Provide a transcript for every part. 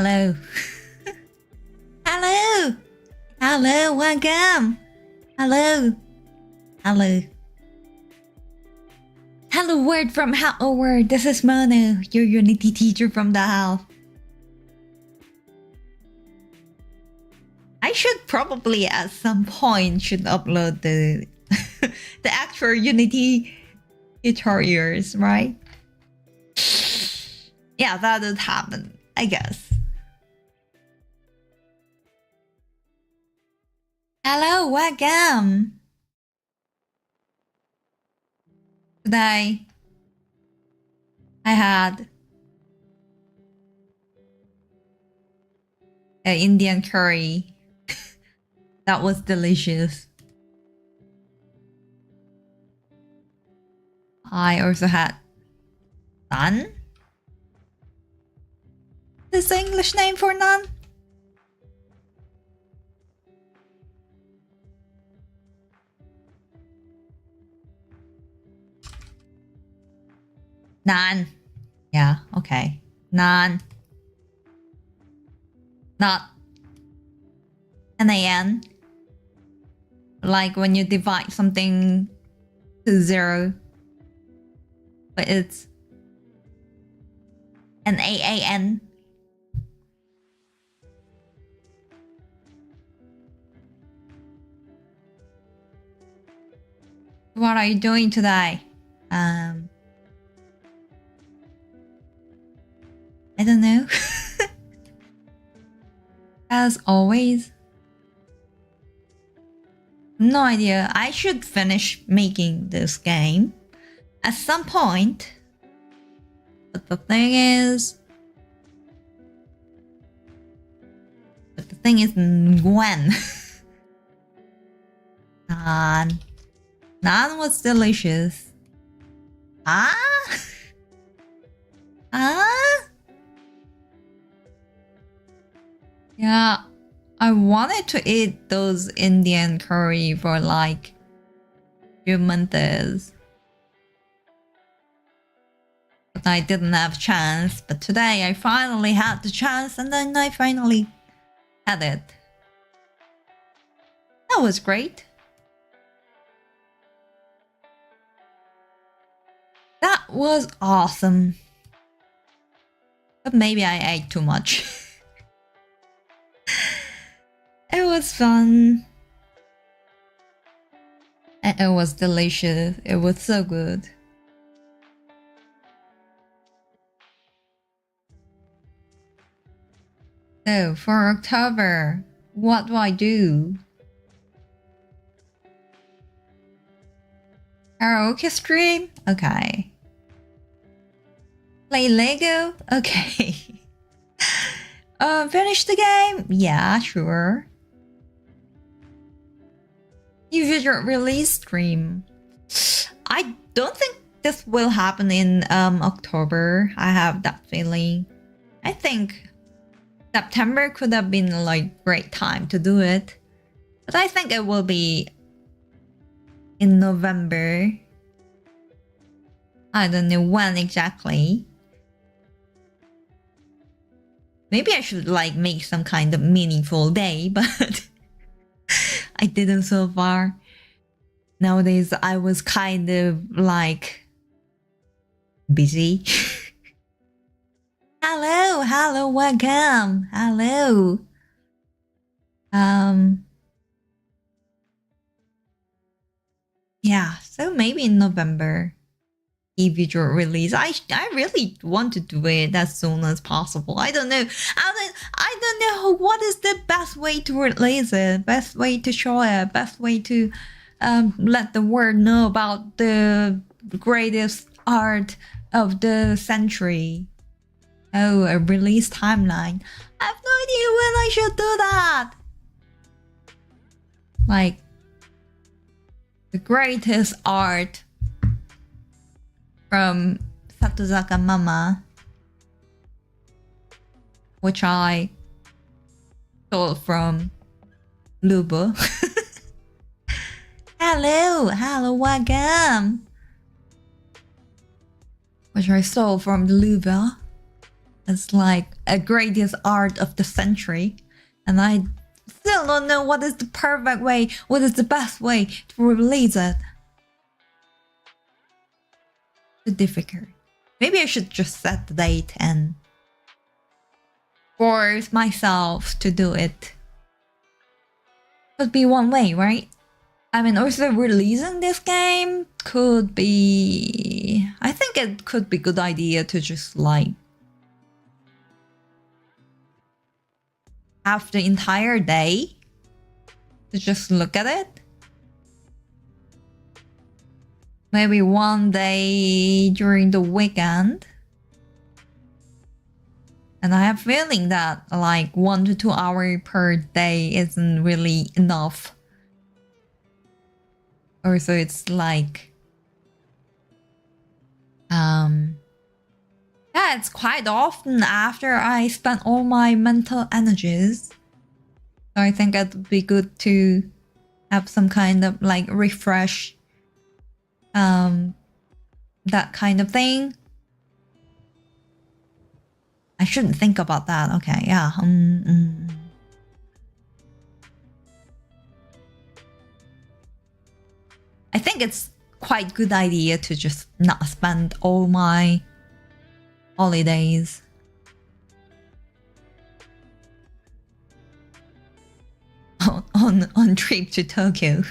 Hello. Hello. Hello, welcome. Hello. Hello. Hello, word from Hello Word. This is Mono, your Unity teacher from the house. I should probably at some point should upload the the actual Unity tutorials, right? Yeah, that would happen, I guess. Hello, welcome. Today, I had an Indian curry. That was delicious. I also had naan. Is the English name for naan? Naan. Yeah, okay. Naan. Not NAN. Like when you divide something to 0. But it's NAAN. What are you doing today? I don't know. As always. No idea. I should finish making this game at some point. But the thing is when. Naan was delicious. Yeah, I wanted to eat those Indian curry for like few months. But I didn't have chance. But today I finally had the chance and then I finally had it. That was great. That was awesome. But maybe I ate too much. It was fun. And it was delicious. It was so good. So for October, what do I do? Karaoke stream? Okay. Play Lego? Okay. Finish the game? Yeah, sure. Usual release stream. I don't think this will happen in October. I have that feeling. I think September could have been like great time to do it. But I think it will be in November. I don't know when exactly. Maybe I should like make some kind of meaningful day, but I didn't so far. Nowadays, I was kind of like busy. Hello, welcome. Hello. Yeah, so maybe in November, individual release. I really want to do it as soon as possible. I don't know. I don't know what is the best way to release it, best way to show it, best way to let the world know about the greatest art of the century. Oh, a release timeline. I have no idea when I should do that. Like the greatest art from Satozaka Mama, which I stole from Lubo. Hello, welcome. Which I stole from the Louvre. as like a greatest art of the century, and I still don't know what is the perfect way, what is the best way to release it. Too difficult. Maybe I should just set the date and force myself to do it. Could be one way, right? I mean, also releasing this game could be... I think it could be a good idea to just like have the entire day to just look at it. Maybe one day during the weekend. And I have a feeling that like 1 to 2 hours per day isn't really enough. Or so it's like... yeah, it's quite often after I spend all my mental energies. So I think it would be good to have some kind of like refresh. That kind of thing. I shouldn't think about that. Okay, yeah. I think it's quite good idea to just not spend all my holidays on trip to Tokyo.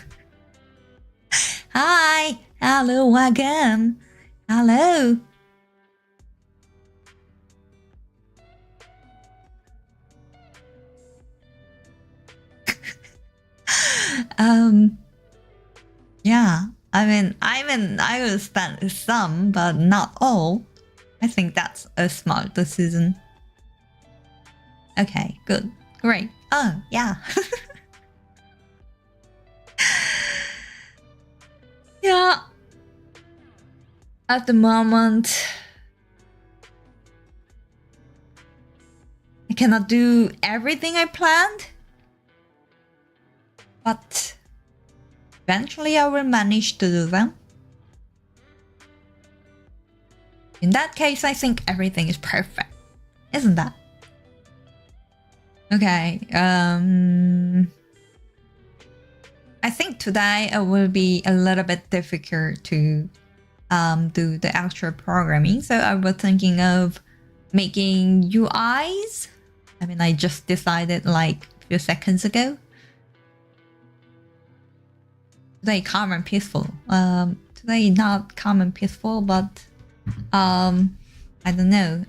Hi, hello, welcome. Hello. Yeah, I will spend some, but not all. I think that's a smart decision. Okay, good, great. Oh, yeah. Yeah. At the moment, I cannot do everything I planned. But eventually I will manage to do them. In that case, I think everything is perfect. Isn't that? Okay, I think today it will be a little bit difficult to do the actual programming. So I was thinking of making UIs. I mean, I just decided like a few seconds ago. Today calm and peaceful. Today not calm and peaceful, but I don't know.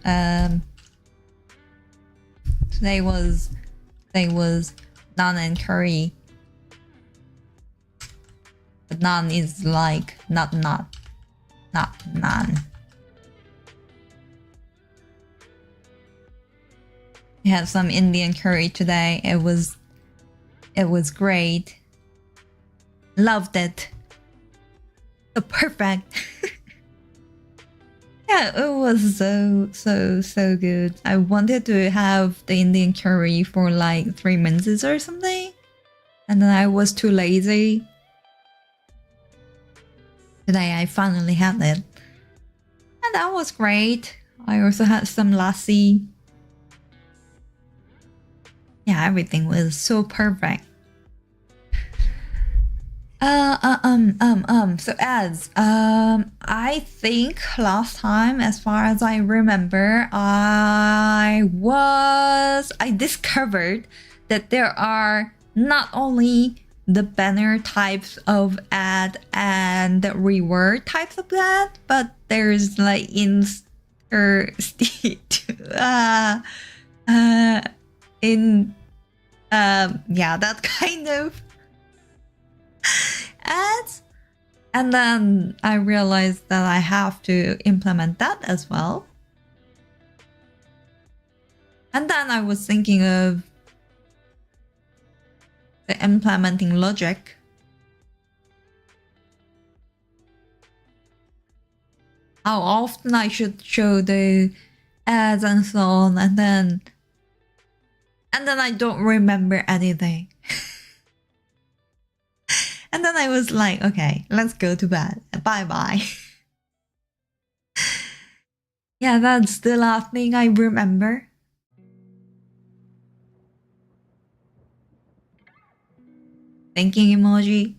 Today was naan and curry. But naan is like not naan. We had some Indian curry today. It was great. Loved it. So perfect. Yeah, it was so good. I wanted to have the Indian curry for like 3 months or something. And then I was too lazy. Today I finally had it. And that was great. I also had some lassi. Yeah, everything was so perfect. So ads, I think last time, as far as I remember, I discovered that there are not only the banner types of ad and the reward types of ad, but there's like yeah, that kind of ads. And then I realized that I have to implement that as well. And then I was thinking of the implementing logic. How often I should show the ads and so on, and then I don't remember anything. And then I was like, okay, let's go to bed. Bye bye. Yeah, that's the last thing I remember. Thinking emoji.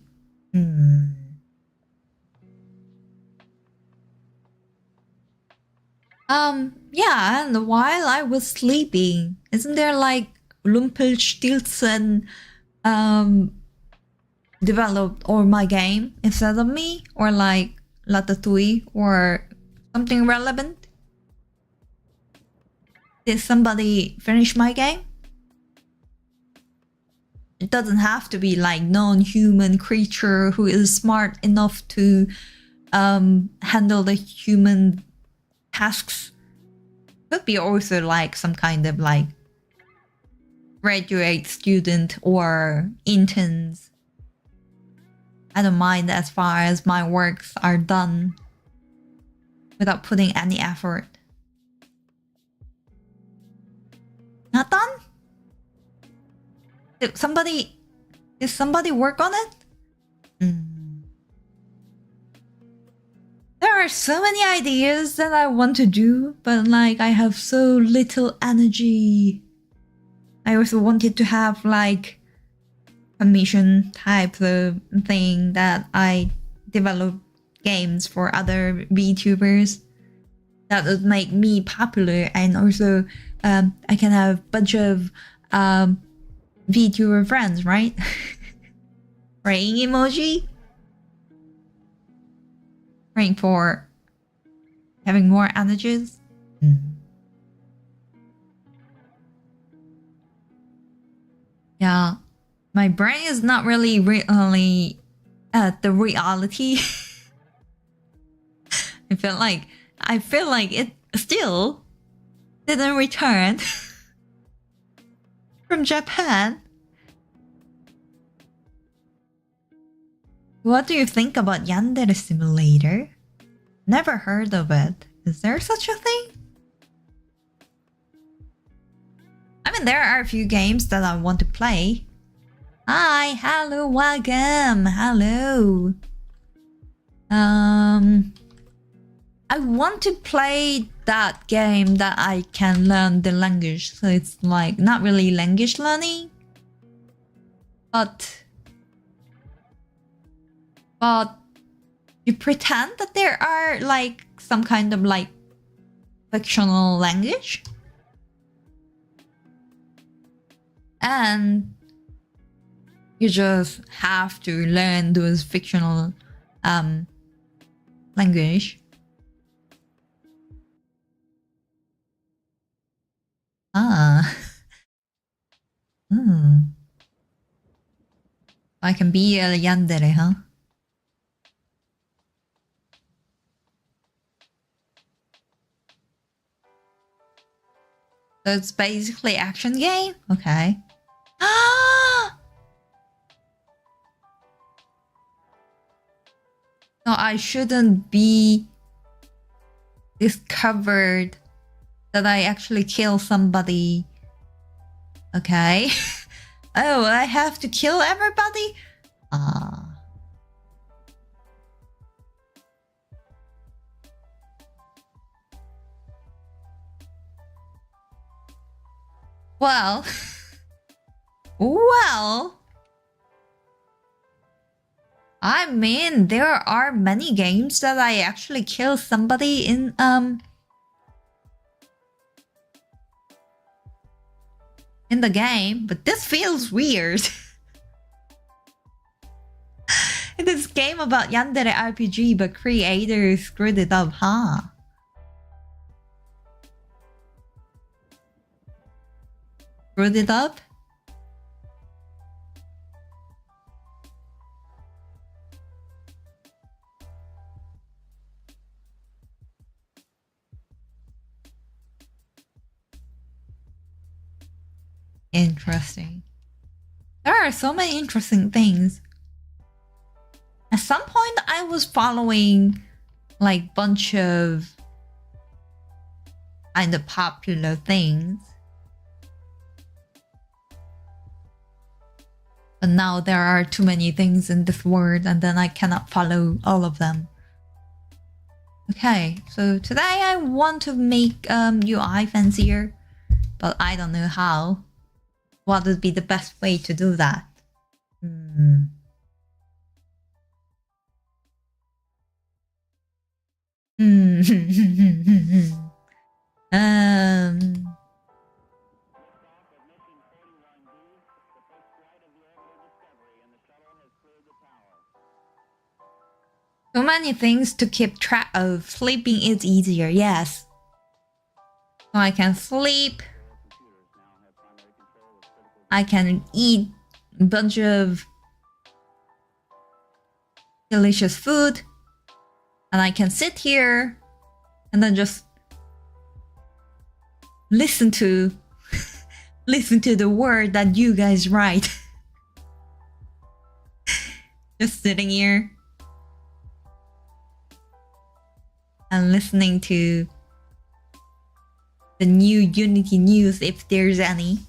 Yeah, and while I was sleeping, isn't there like Rumpelstiltskin developed or my game instead of me? Or like Ratatouille or something relevant? Did somebody finish my game? It doesn't have to be like non-human creature who is smart enough to handle the human tasks. Could be also like some kind of like graduate student or interns. I don't mind as far as my works are done without putting any effort. Not done? Did somebody work on it? There are so many ideas that I want to do, but like I have so little energy. I also wanted to have like a mission type of thing that I develop games for other VTubers that would make me popular, and also I can have a bunch of VTuber friends, right? Praying emoji. Praying for having more energies. Yeah, my brain is not really at the reality. I feel like it still didn't return from Japan. What do you think about Yandere Simulator? Never heard of it. Is there such a thing? I mean, there are a few games that I want to play. Hi, hello, welcome, hello. I want to play that game that I can learn the language. So it's like not really language learning, but you pretend that there are like some kind of like fictional language, and you just have to learn those fictional language. I can be a yandere, huh? So it's basically action game? Okay. No, I shouldn't be discovered that I actually kill somebody. Okay. Oh, I have to kill everybody? Well. Well. I mean, there are many games that I actually kill somebody in the game, but this feels weird. This game about Yandere RPG, but creators screwed it up, huh? Screwed it up? Interesting. There are so many interesting things. At some point, I was following like bunch of kind of popular things. But now there are too many things in this world, and then I cannot follow all of them. Okay, so today I want to make UI fancier, but I don't know how. What would be the best way to do that? Hmm. um. So many things to keep track of. Sleeping is easier, yes. So I can sleep. I can eat a bunch of delicious food. And I can sit here and then just listen to the word that you guys write. Just sitting here and listening to the new Unity news if there's any.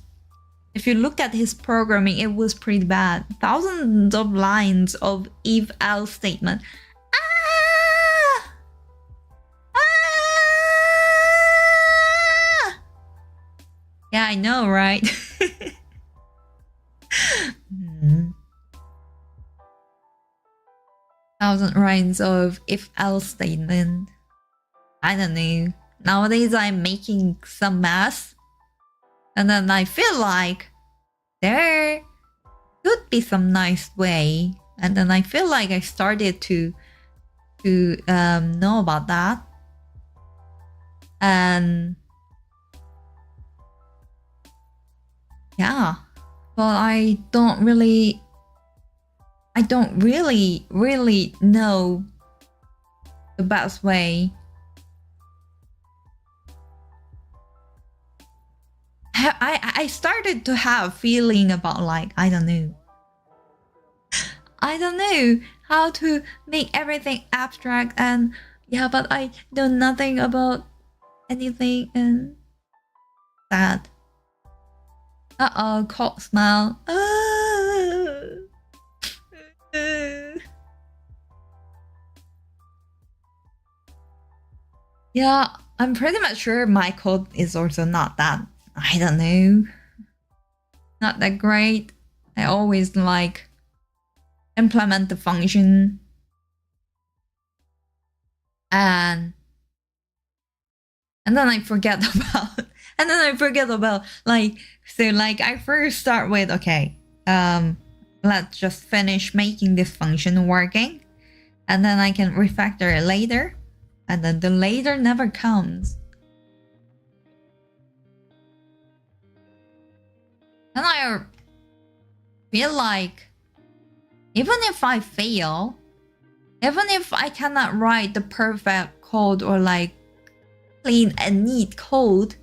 If you look at his programming, it was pretty bad. Thousands of lines of if-else statement. Ah! Ah! Yeah, I know, right? Thousand lines of if-else statement. I don't know. Nowadays, I'm making some math, and then I feel like there could be some nice way, and then I feel like I started to know about that, and yeah, but I don't really know the best way. I started to have feeling about like I don't know how to make everything abstract, and yeah, but I know nothing about anything, and sad. Cold smile. Yeah, I'm pretty much sure my code is also not that, I don't know, not that great. I always like implement the function and then I forget about like, so like I first start with, okay, let's just finish making this function working, and then I can refactor it later, and then the later never comes. And I feel like even if I fail, even if I cannot write the perfect code or like clean and neat code,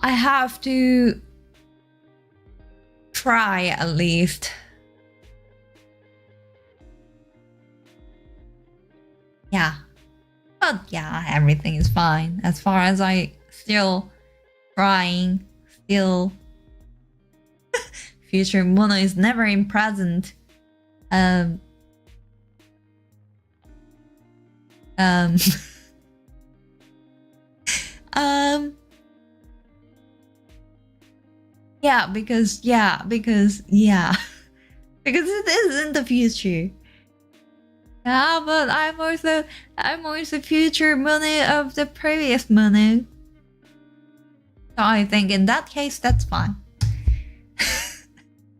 I have to try at least. Yeah. But yeah, everything is fine as far as I still trying, still future Mono is never in present. Yeah, because because it is in the future. Yeah, but I'm also future Mono of the previous Mono. So I think in that case that's fine.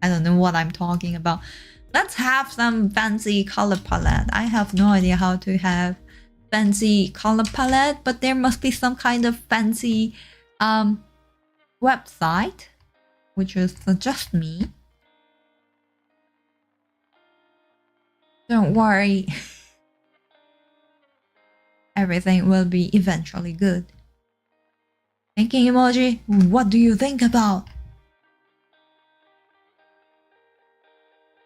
I don't know what I'm talking about. Let's have some fancy color palette. I have no idea how to have fancy color palette, but there must be some kind of fancy website which will suggest me. Don't worry. Everything will be eventually good. Thinking emoji, what do you think about?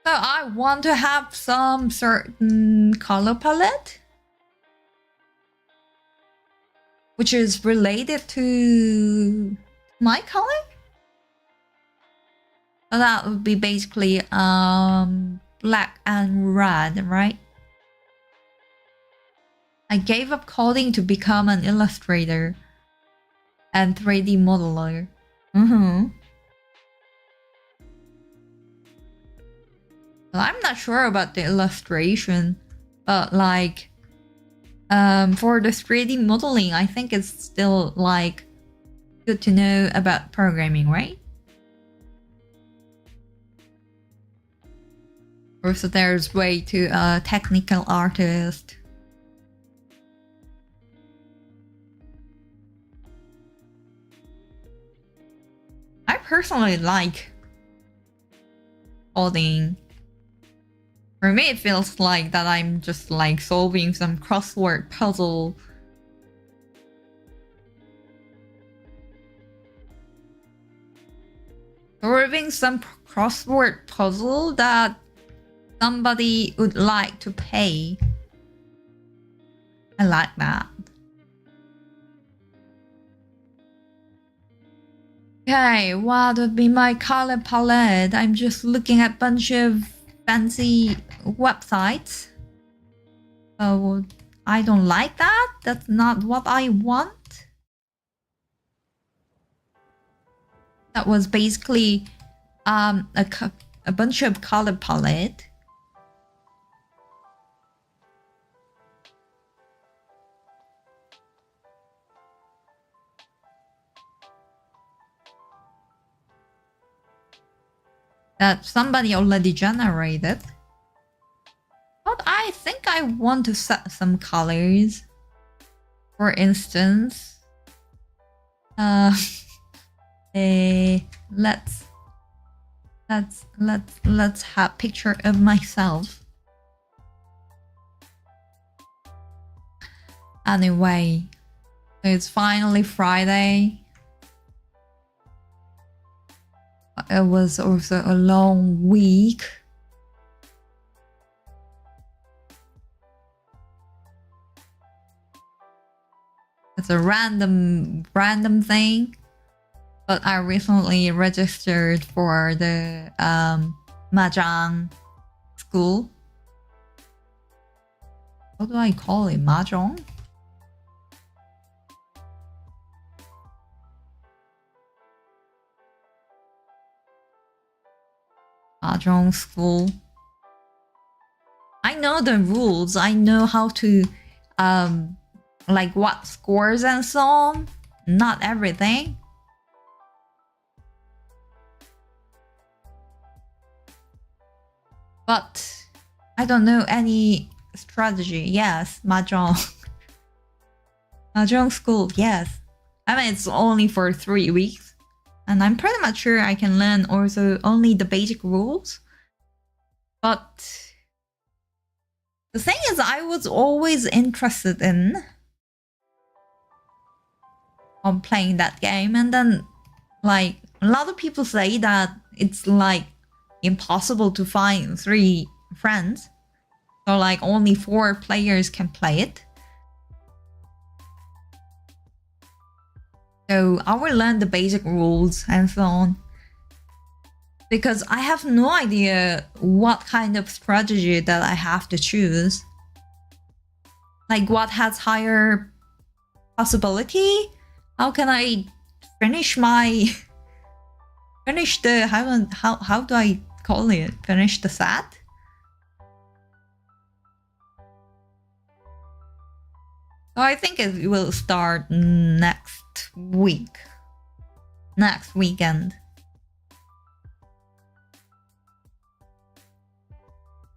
So I want to have some certain color palette which is related to my color. So that would be basically black and red, right? I gave up coding to become an illustrator and 3D modeler. Well, I'm not sure about the illustration, but like for the 3D modeling, I think it's still like good to know about programming, right? Also, there's way to a technical artist. I personally like coding. For me, it feels like that I'm just like solving some crossword puzzle. Solving some crossword puzzle that somebody would like to pay. I like that. Okay, what would be my color palette? I'm just looking at a bunch of fancy websites. So I don't like that. That's not what I want. That was basically a bunch of color palette. That somebody already generated. But I think I want to set some colors. For instance, let's have picture of myself. Anyway, it's finally Friday. It was also a long week. It's a random thing, but I recently registered for the Mahjong school. What do I call it? Mahjong? Mahjong school. I know the rules. I know how to like what scores and so on. Not everything. But I don't know any strategy. Yes, Mahjong. Mahjong school, yes. I mean, it's only for 3 weeks. And I'm pretty much sure I can learn also only the basic rules. But the thing is, I was always interested in playing that game. And then, like, a lot of people say that it's like impossible to find 3 friends. So like only 4 players can play it. So I will learn the basic rules and so on. Because I have no idea what kind of strategy that I have to choose. Like what has higher possibility? How can I finish my... finish the... How do I call it? Finish the set? So I think it will start next week. Next weekend.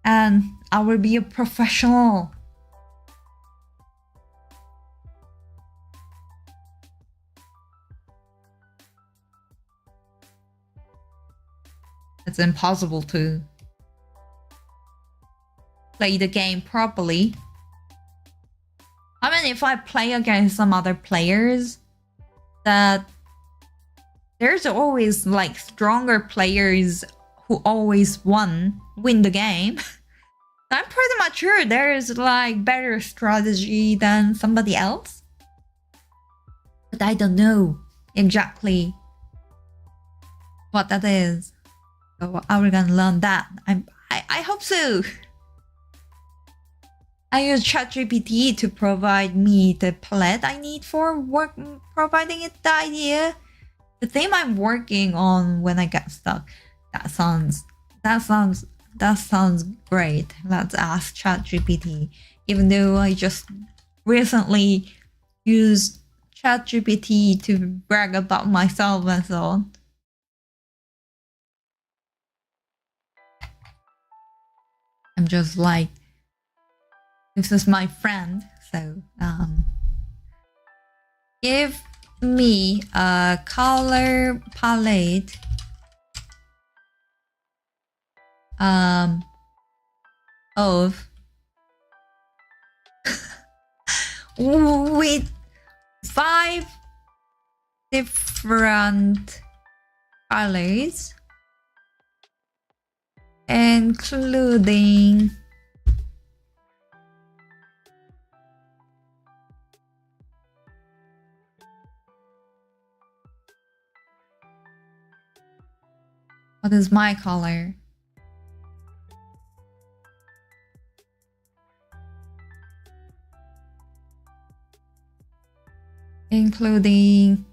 And I will be a professional. It's impossible to play the game properly. I mean, if I play against some other players, that there's always like stronger players who always win the game. I'm pretty much sure there's like better strategy than somebody else. But I don't know exactly what that is. So are we gonna learn that? I hope so. I use ChatGPT to provide me the palette I need for providing it the idea. The theme I'm working on when I get stuck. That sounds great. Let's ask ChatGPT. Even though I just recently used ChatGPT to brag about myself and so on. I'm just like, this is my friend, so give me a color palette of with 5 different colors, including what is my color? Including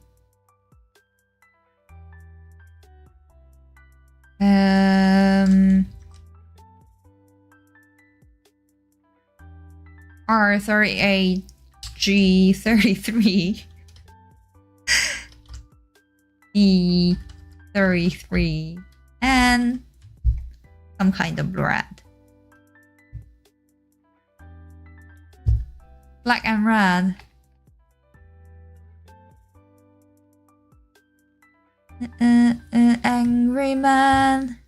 R38, G33, E33, and some kind of red. Black and red. Angry man.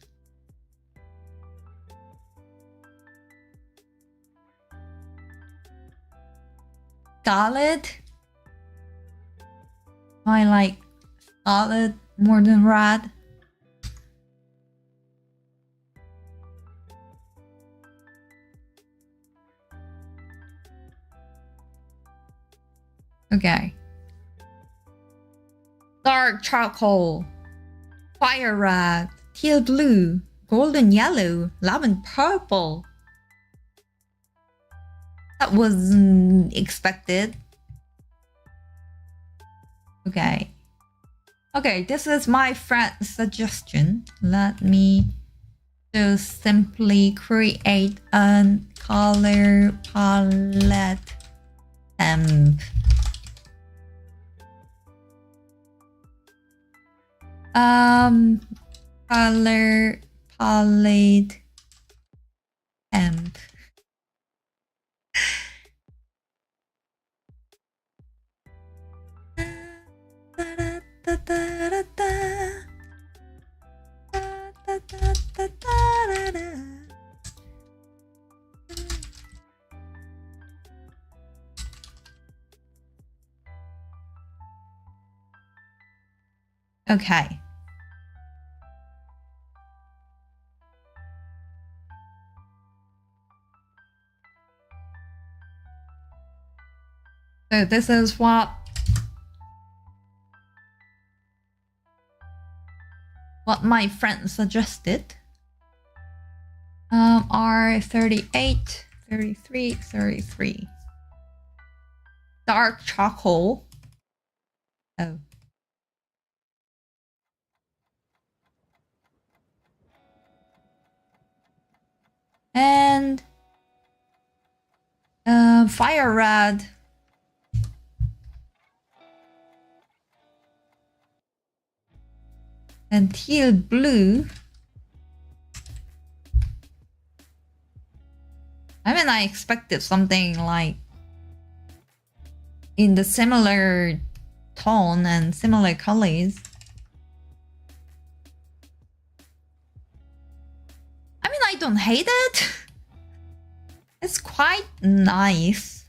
Scarlet. I like scarlet more than red. Okay. Dark charcoal, fire red, teal blue, golden yellow, lemon purple. That wasn't expected. Okay. Okay, this is my friend's suggestion. Let me just simply create a color palette temp. Color palette temp. Okay. So this is what my friend suggested. R38, 33, 33. Dark charcoal. Oh. And fire red. And teal blue. I mean, I expected something like in the similar tone and similar colors. I mean, I don't hate it. It's quite nice.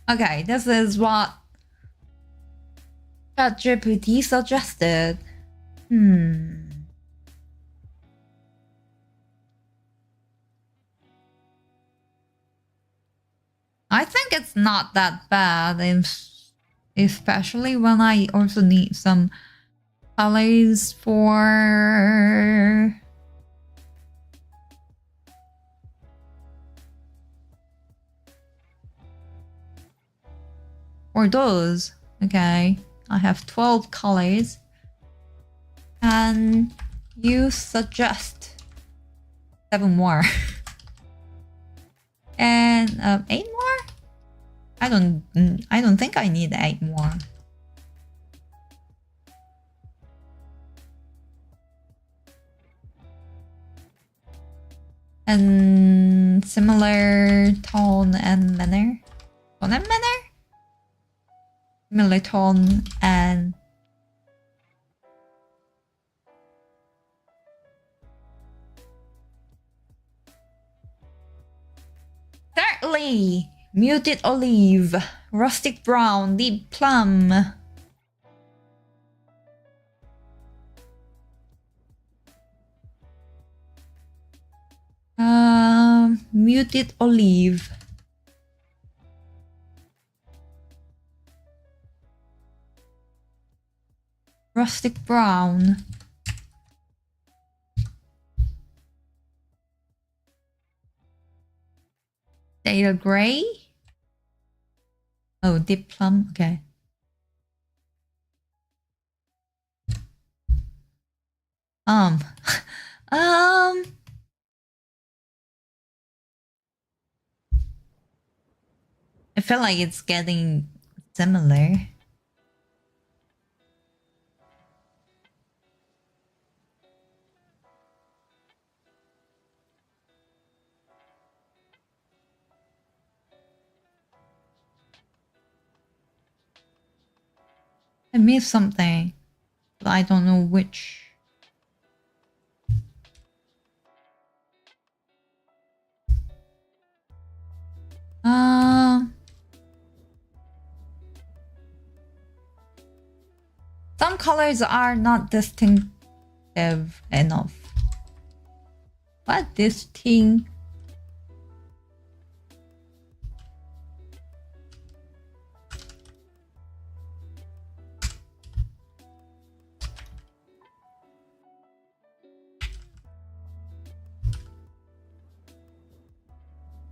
Okay, this is what ChatGPT suggested. I think it's not that bad, especially when I also need some colors for Or those. Okay. I have 12 colors. Can you suggest 7 more? And 8 more? I don't think I need 8 more. And similar tone and manner. Tone and manner? Similar tone and thirdly, muted olive, rustic brown, deep plum. Muted olive. Rustic brown. Data gray. Oh, deep plum. Okay. um I feel like it's getting similar. I missed something, but I don't know which. Some colors are not distinctive enough. What distinct?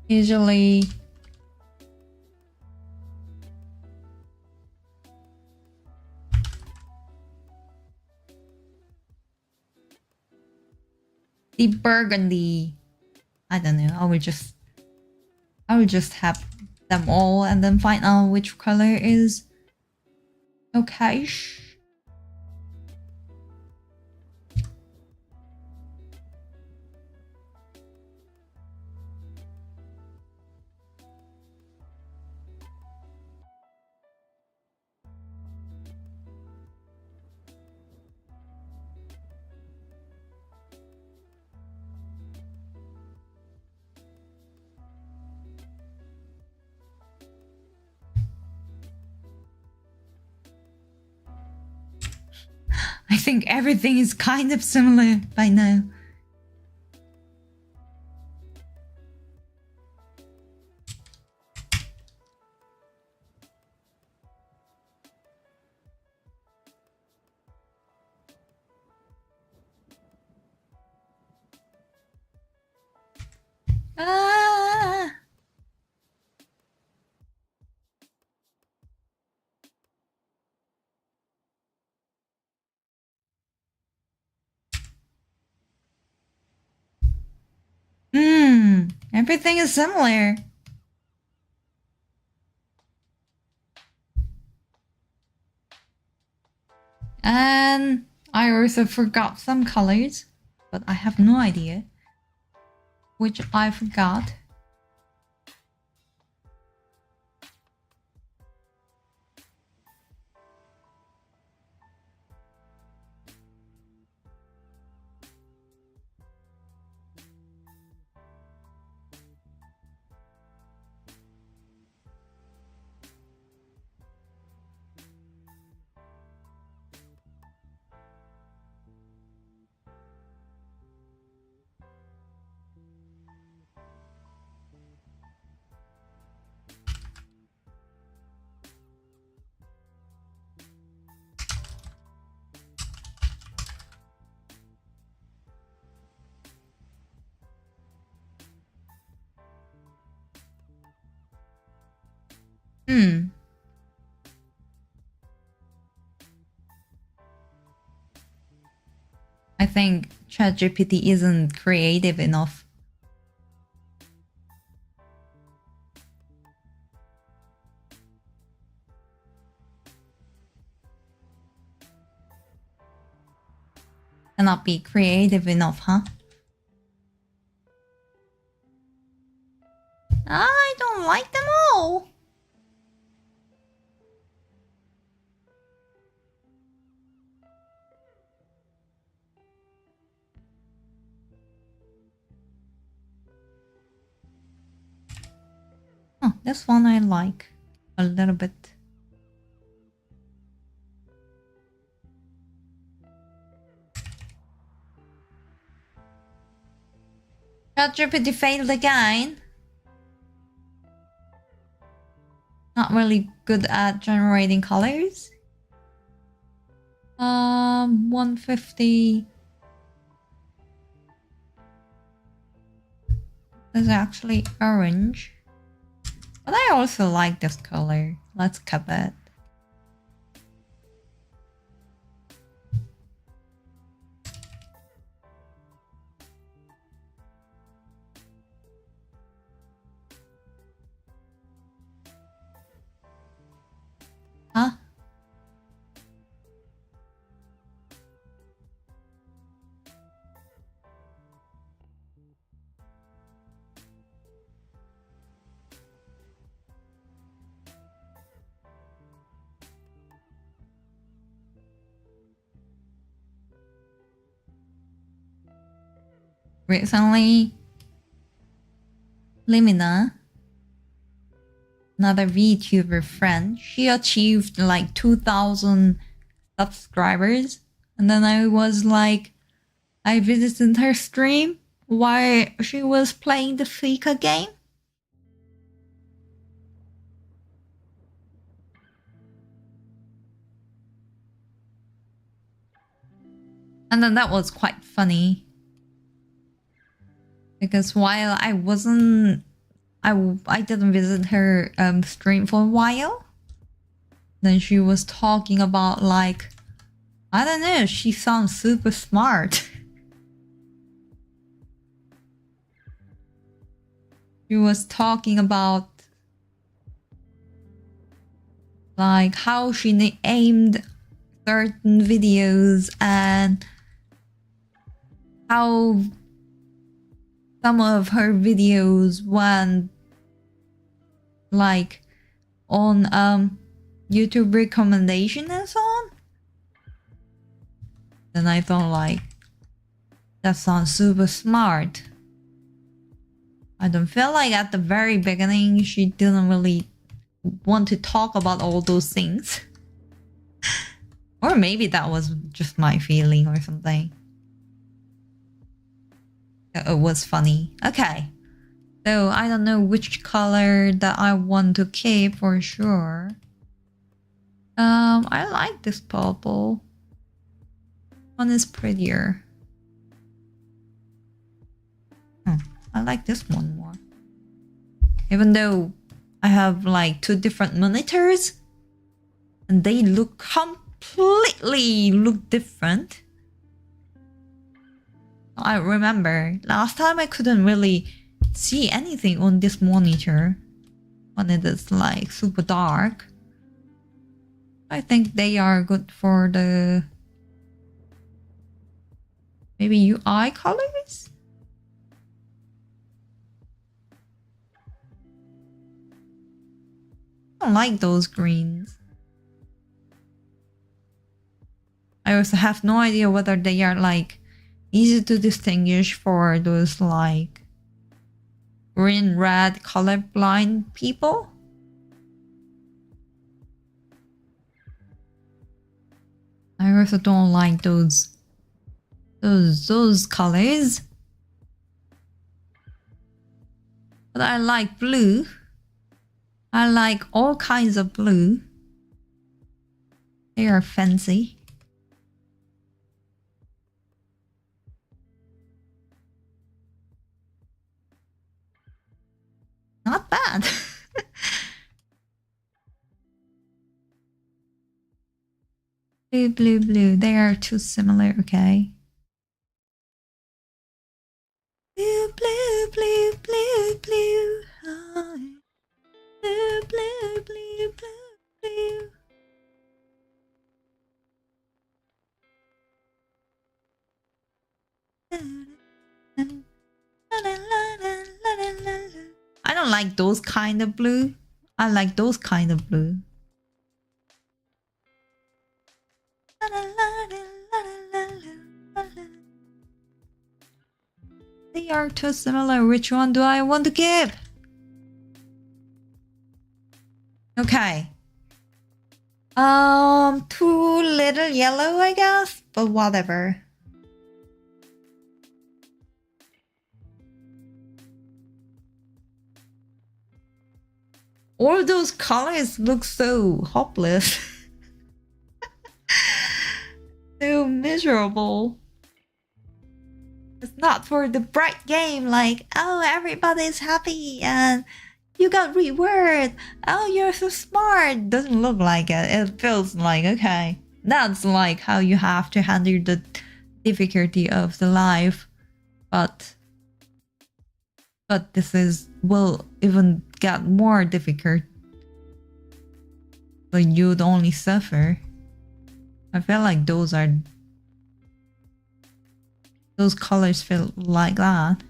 Usually the burgundy. I don't know. I will just have them all and then find out which color is okay. I think everything is kind of similar by now. Ah. Everything is similar. And I also forgot some colors, but I have no idea which I forgot. I think ChatGPT isn't creative enough. Cannot be creative enough, huh? I don't like them all. Oh, this one I like a little bit. ChatGPT failed again. Not really good at generating colors. 150. This is actually orange. But I also like this color. Let's keep it. Huh? Recently, Limina, another VTuber friend, she achieved like 2,000 subscribers. And then I was like, I visited her stream while she was playing the Fika game. And then that was quite funny. Because while I wasn't... I didn't visit her stream for a while. Then she was talking about like... I don't know, she sounds super smart. She was talking about like how she aimed certain videos and how some of her videos went like on YouTube recommendation and so on. Then I thought like, that sounds super smart. I don't feel like at the very beginning she didn't really want to talk about all those things. Or maybe that was just my feeling or something. It was funny. Okay. So I don't know which color that I want to keep for sure. I like this purple. One is prettier. I like this one more. Even though I have like 2 different monitors and they look completely different. I remember last time I couldn't really see anything on this monitor when it is like super dark. I think they are good for the maybe UI colors? I don't like those greens. I also have no idea whether they are like easy to distinguish for those like green red colorblind people. I also don't like those colors. But I like blue. I like all kinds of blue. They are fancy. Not bad. Blue, blue, blue. They are too similar, okay? I don't like those kind of blue. I like those kind of blue. They are too similar. Which one do I want to keep? Okay. Too little yellow, I guess, but whatever. All those colors look so hopeless. So miserable. It's not for the bright game, like, oh, everybody's happy and you got reward. Oh, you're so smart. Doesn't look like it. It feels like, okay, that's like how you have to handle the difficulty of the life. But this will even get more difficult. But you'd only suffer. I feel like those colors feel like that.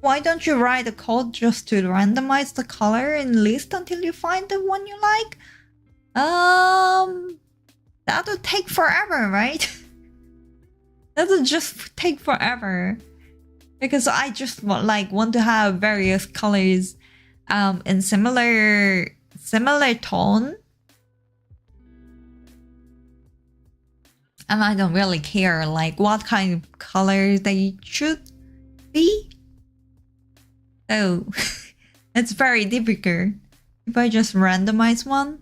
Why don't you write a code just to randomize the color in list until you find the one you like? That would take forever, right? That would just take forever. Because I just want to have various colors in similar tone. And I don't really care like what kind of color they should be. So it's very difficult. If I just randomize one,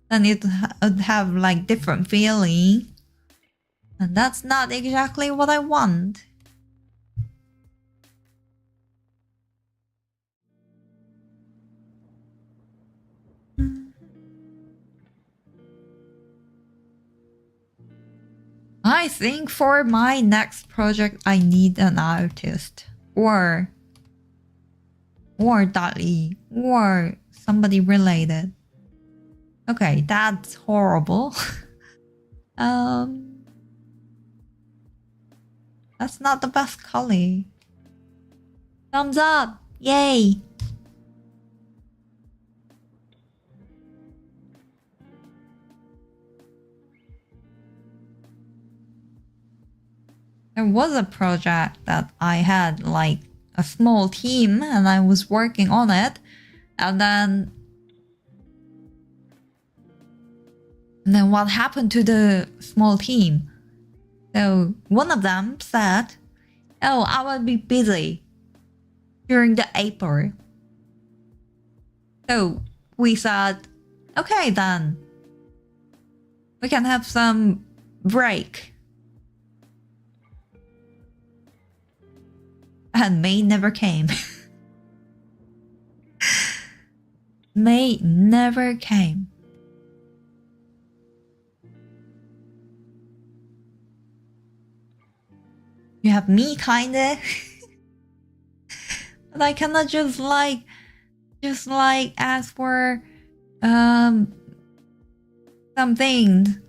then it would have like different feeling. And that's not exactly what I want. I think for my next project, I need an artist or Dali or somebody related. Okay, that's horrible. That's not the best color. Thumbs up! Yay! There was a project that I had like a small team and I was working on it, and then what happened to the small team? So one of them said, oh, I will be busy during the April. So we said, okay then, we can have some break. And May never came. May never came. You have me kinda. But I cannot just ask for something.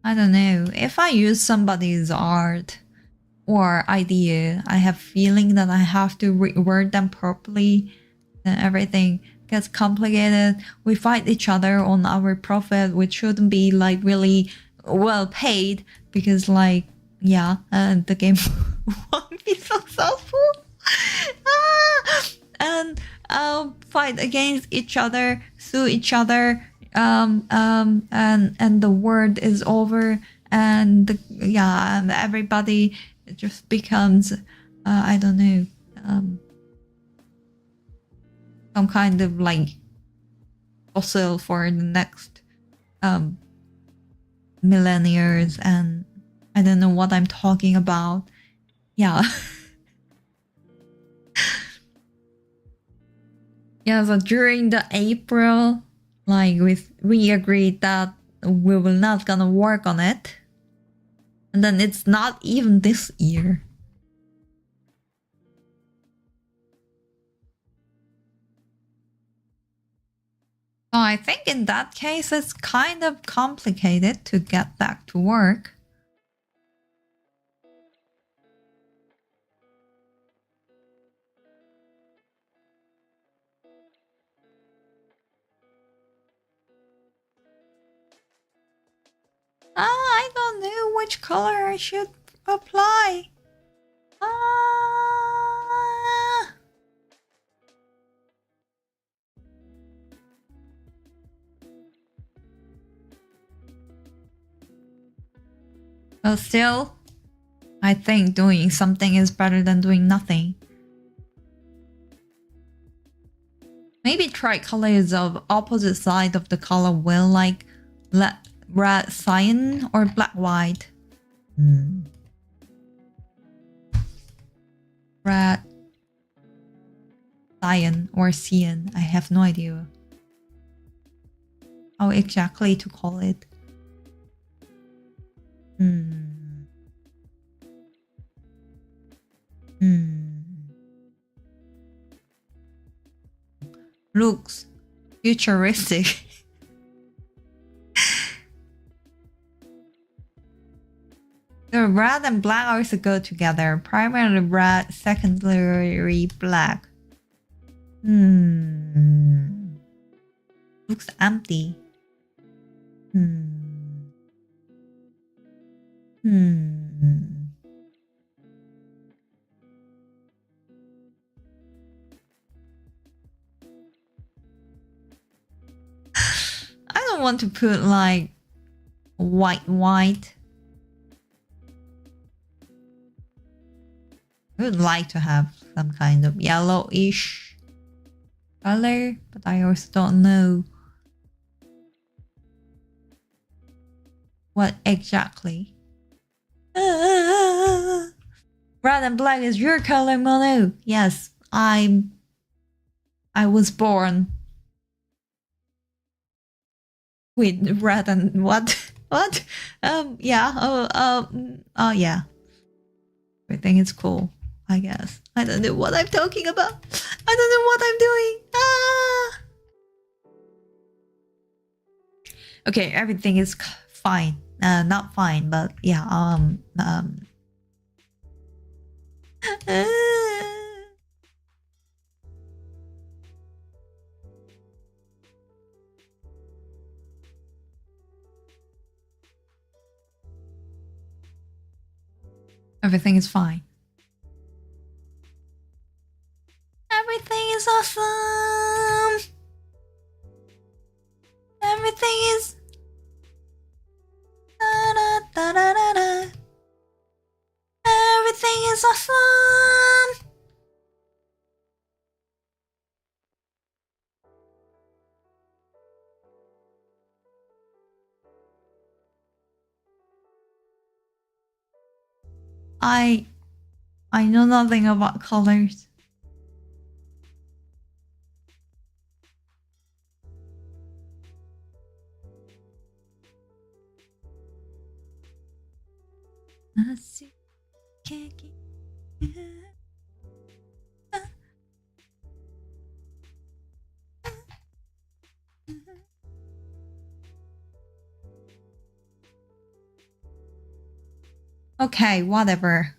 I don't know. If I use somebody's art or idea, I have feeling that I have to reword them properly, and everything gets complicated. We fight each other on our profit, which shouldn't be like really well paid because the game won't be successful. And fight against each other, sue each other. And the word is over, and everybody it just becomes, I don't know, some kind of like fossil for the next millennials, and I don't know what I'm talking about. Yeah. Yeah, so during the April, like we agreed that we were not gonna work on it. And then it's not even this year. So I think in that case, it's kind of complicated to get back to work. I don't know which color I should apply. But still, I think doing something is better than doing nothing. Maybe tricolors of opposite side of the color wheel, like red cyan or black white. Red cyan or cyan. I have no idea how exactly to call it. Looks futuristic. The red and black also go together. Primary red, secondary black. Looks empty. I don't want to put like white. I would like to have some kind of yellowish color, but I also don't know what exactly. Red and black is your color, Mono. Yes, I was born with red and what? What? Yeah. Yeah. Everything is cool, I guess. I don't know what I'm talking about. I don't know what I'm doing. Okay, everything is fine. Not fine, but yeah. Everything is fine. Everything is awesome. Everything is. Everything is awesome. I know nothing about colors. Okay, whatever.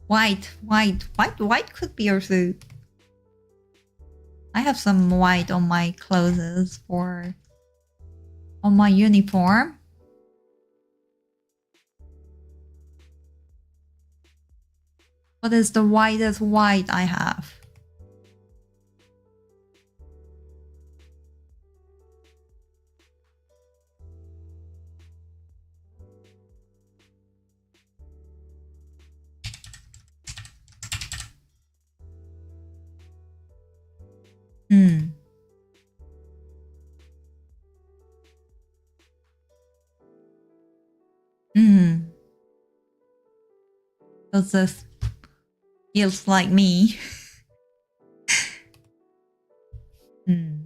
White could be also. I have some white on my clothes on my uniform. What is the whitest white I have? Hmm. Hmm. This feels like me. Hmm.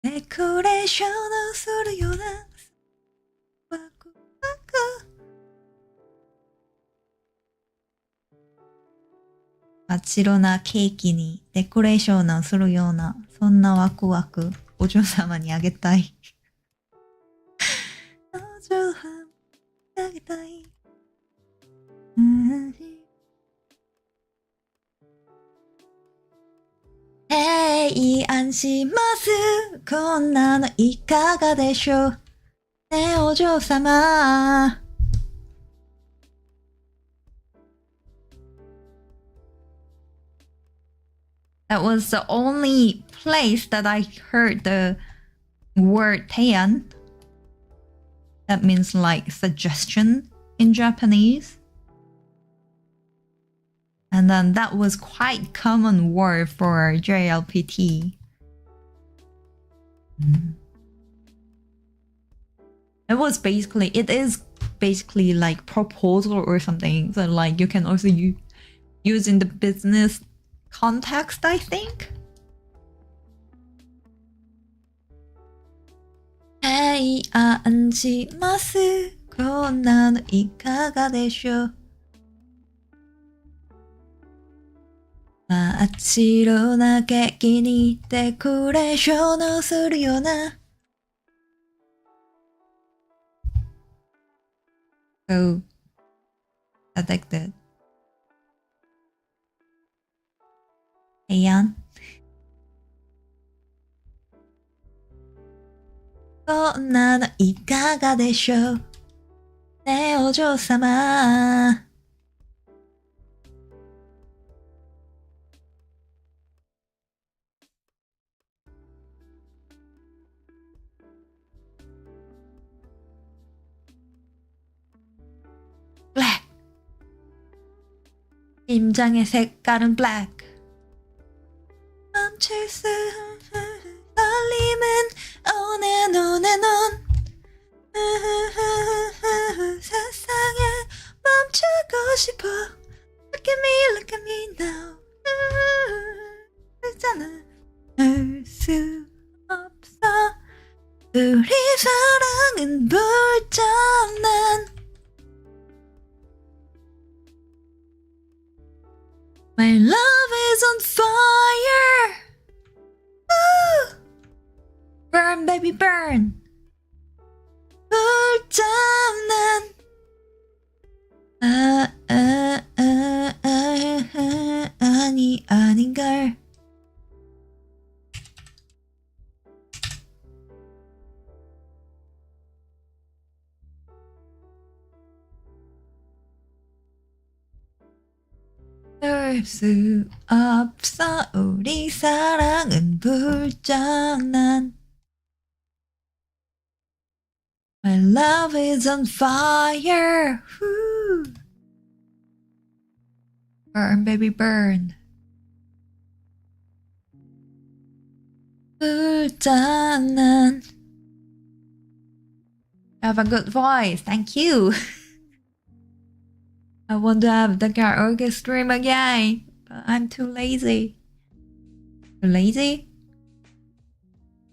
デコレーションをするようなワクワク真っ白なケーキにデコレーションをするようなそんなワクワクお嬢様にあげたいお嬢様にあげたい提案しますこんなのいかがでしょうねえお嬢様That was the only place that I heard the word 提案 That means like suggestion in Japanese. And then that was quite common word for JLPT. It is basically like proposal or something that like you can also use in the business context, I think. 提案しますこんなのいかがでしょう真っ白なケーキにデコレーションをするような So addicted 提案こんなのいかがでしょうねえお嬢様블랙 심장의 색깔은 블랙 멈출 수 떨림은 on and on and on 세상에 멈추고 싶어 Look at me now 있잖아 알 수 없어 우리 사랑은 불장난 My love is on fire Ooh. Burn baby burn 불장난 아니 아닌걸 들 수 없어 우리 사랑은 불장난 My love is on fire Woo. Burn baby burn 불장난 You have a good voice, thank you I want to have the karaoke stream again, but I'm too lazy. Too lazy?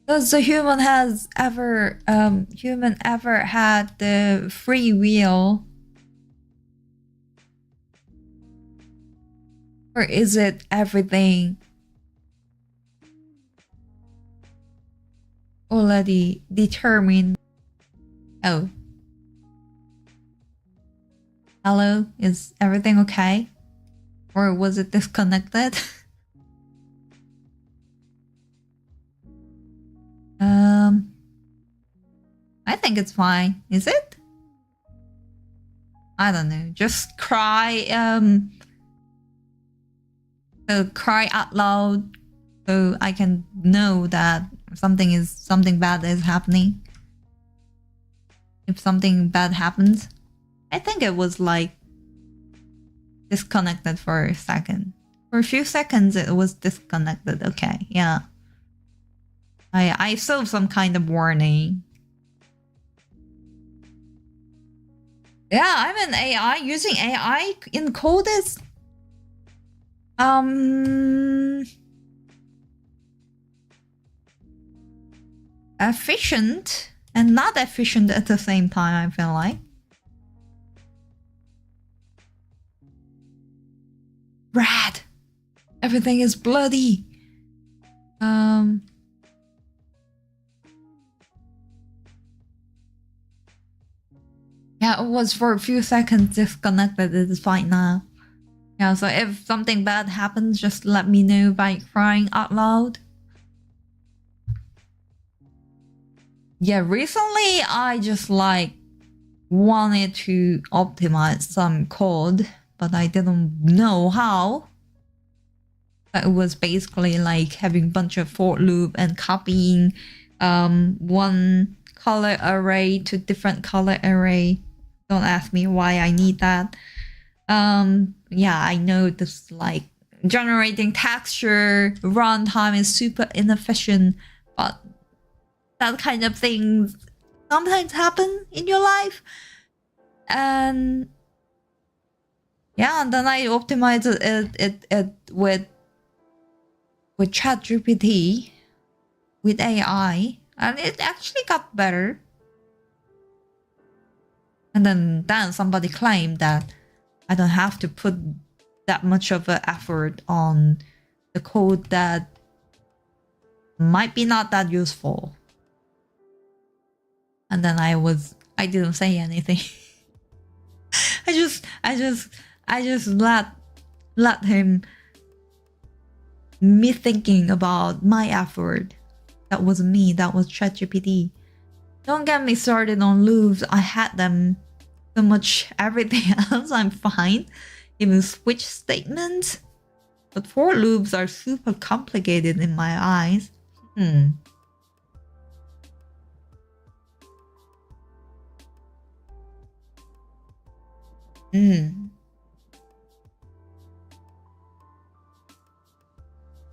Does the human ever had the free will? Or is it everything already determined? Oh. Hello, is everything okay? Or was it disconnected? I think it's fine. Is it? I don't know. Just cry, cry out loud so I can know that something bad is happening. If something bad happens. I think it was like disconnected for a second. For a few seconds, it was disconnected. Okay, yeah. I saw some kind of warning. Yeah, I'm an AI. Using AI in code is efficient and not efficient at the same time, I feel like. Red! Everything is bloody. Yeah, it was for a few seconds disconnected. It is fine now. Yeah, so if something bad happens, just let me know by crying out loud. Yeah, recently I just like wanted to optimize some code, but I didn't know how. It was basically like having a bunch of for loop and copying one color array to different color array. Don't ask me why I need that. Yeah, I know this like generating texture runtime is super inefficient, but that kind of things sometimes happen in your life. And yeah, and then I optimized it with ChatGPT, with AI, and it actually got better. And then somebody claimed that I don't have to put that much of an effort on the code that might be not that useful. And then I didn't say anything. I just let him me thinking about my effort. That wasn't me, that was ChatGPT. Don't get me started on loops. I had them so much. Everything else I'm fine. Even switch statements. But for loops are super complicated in my eyes.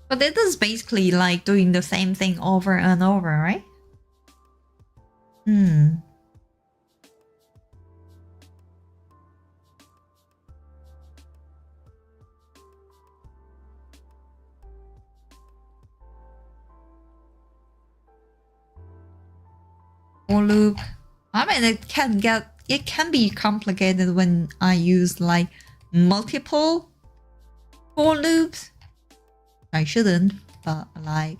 But it is basically like doing the same thing over and over, right? For loop. I mean, it can be complicated when I use like multiple for loops. I shouldn't, but like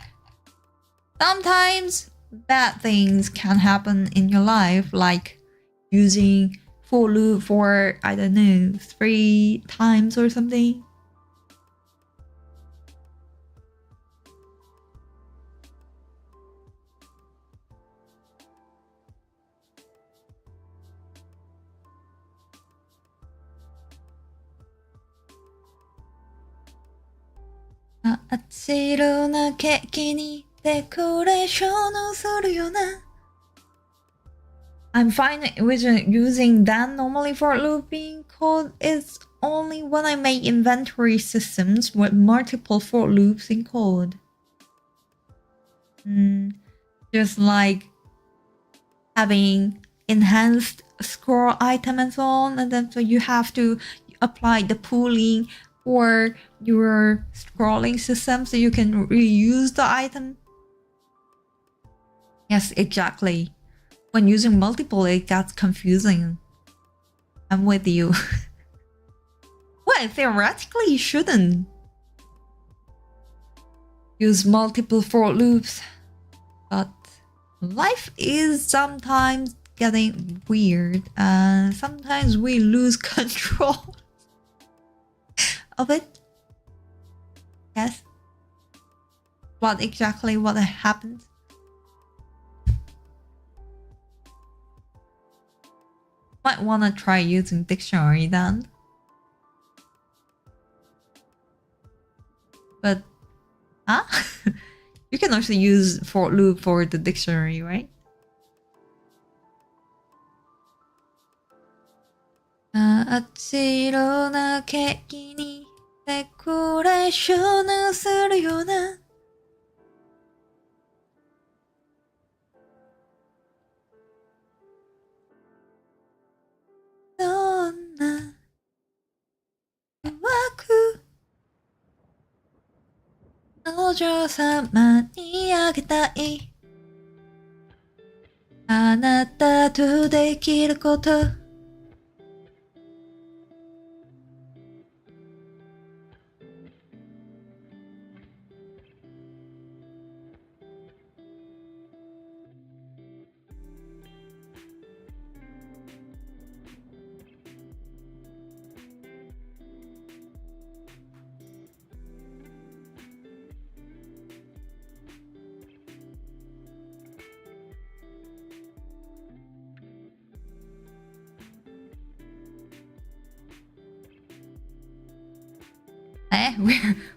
sometimes bad things can happen in your life, like using for loop for, I don't know, 3 times or something. I'm fine with using that normally for looping code. It's only when I make inventory systems with multiple for loops in code. Just like having enhanced scroll item and so on, and then so you have to apply the pooling for your scrolling system so you can reuse the item. Yes, exactly. When using multiple, it gets confusing. I'm with you. Well, theoretically, you shouldn't use multiple for loops, but life is sometimes getting weird, and sometimes we lose control of it. Yes. What happened? Might wanna try using dictionary then. But you can also use for loop for the dictionary, right? 真っ白なケーキにデコレーションするようなそんな枠お嬢様にあげたいあなたとできること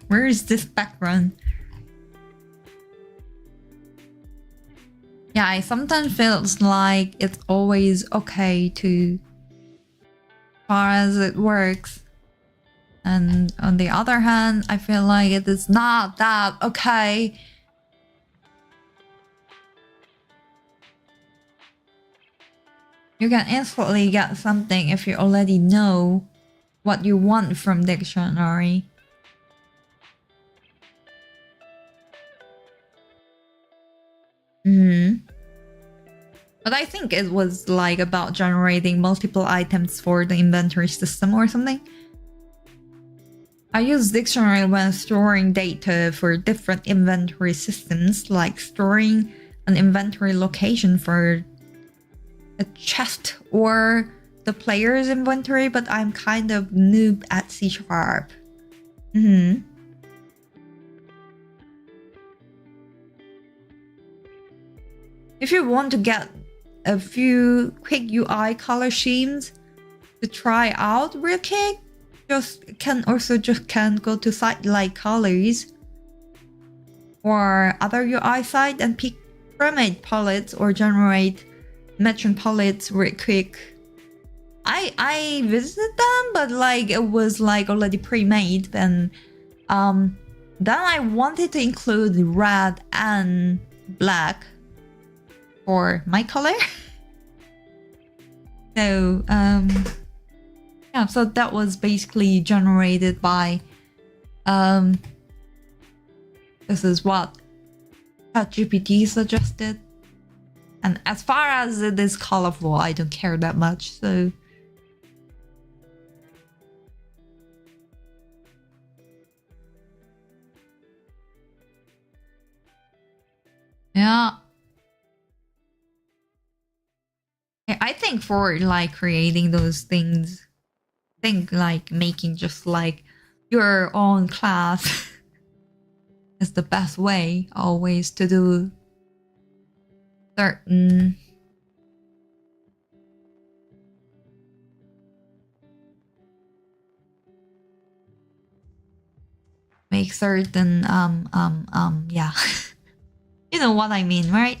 where is this background? Yeah, I sometimes feels like it's always okay to far as it works. And on the other hand, I feel like it is not that okay. You can instantly get something if you already know what you want from dictionary. But I think it was like about generating multiple items for the inventory system or something. I use dictionary when storing data for different inventory systems, like storing an inventory location for a chest or the player's inventory, but I'm kind of noob at C#. If you want to get a few quick UI color schemes to try out real quick, just can go to site like Colors or other UI site and pick pre-made palettes or generate matching palettes real quick. I visited them, but like it was like already pre-made, and then I wanted to include red and black for my color. So yeah, so that was basically generated by this is what ChatGPT suggested, and as far as it is colorful, I don't care that much. So yeah, I think for like creating those things, I think like making just like your own class is the best way always to do certain yeah. You know what I mean, right?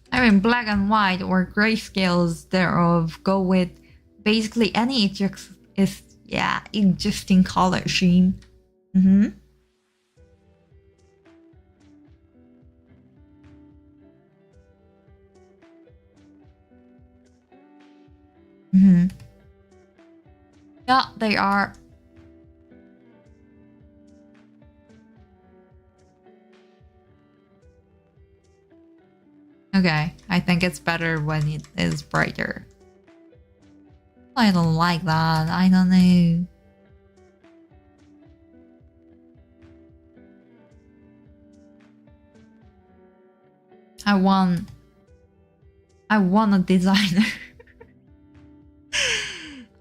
I mean, black and white or grayscales thereof go with basically any existing color scheme. Yeah, they are. Okay, I think it's better when it is brighter. I don't like that. I don't know. I want a designer.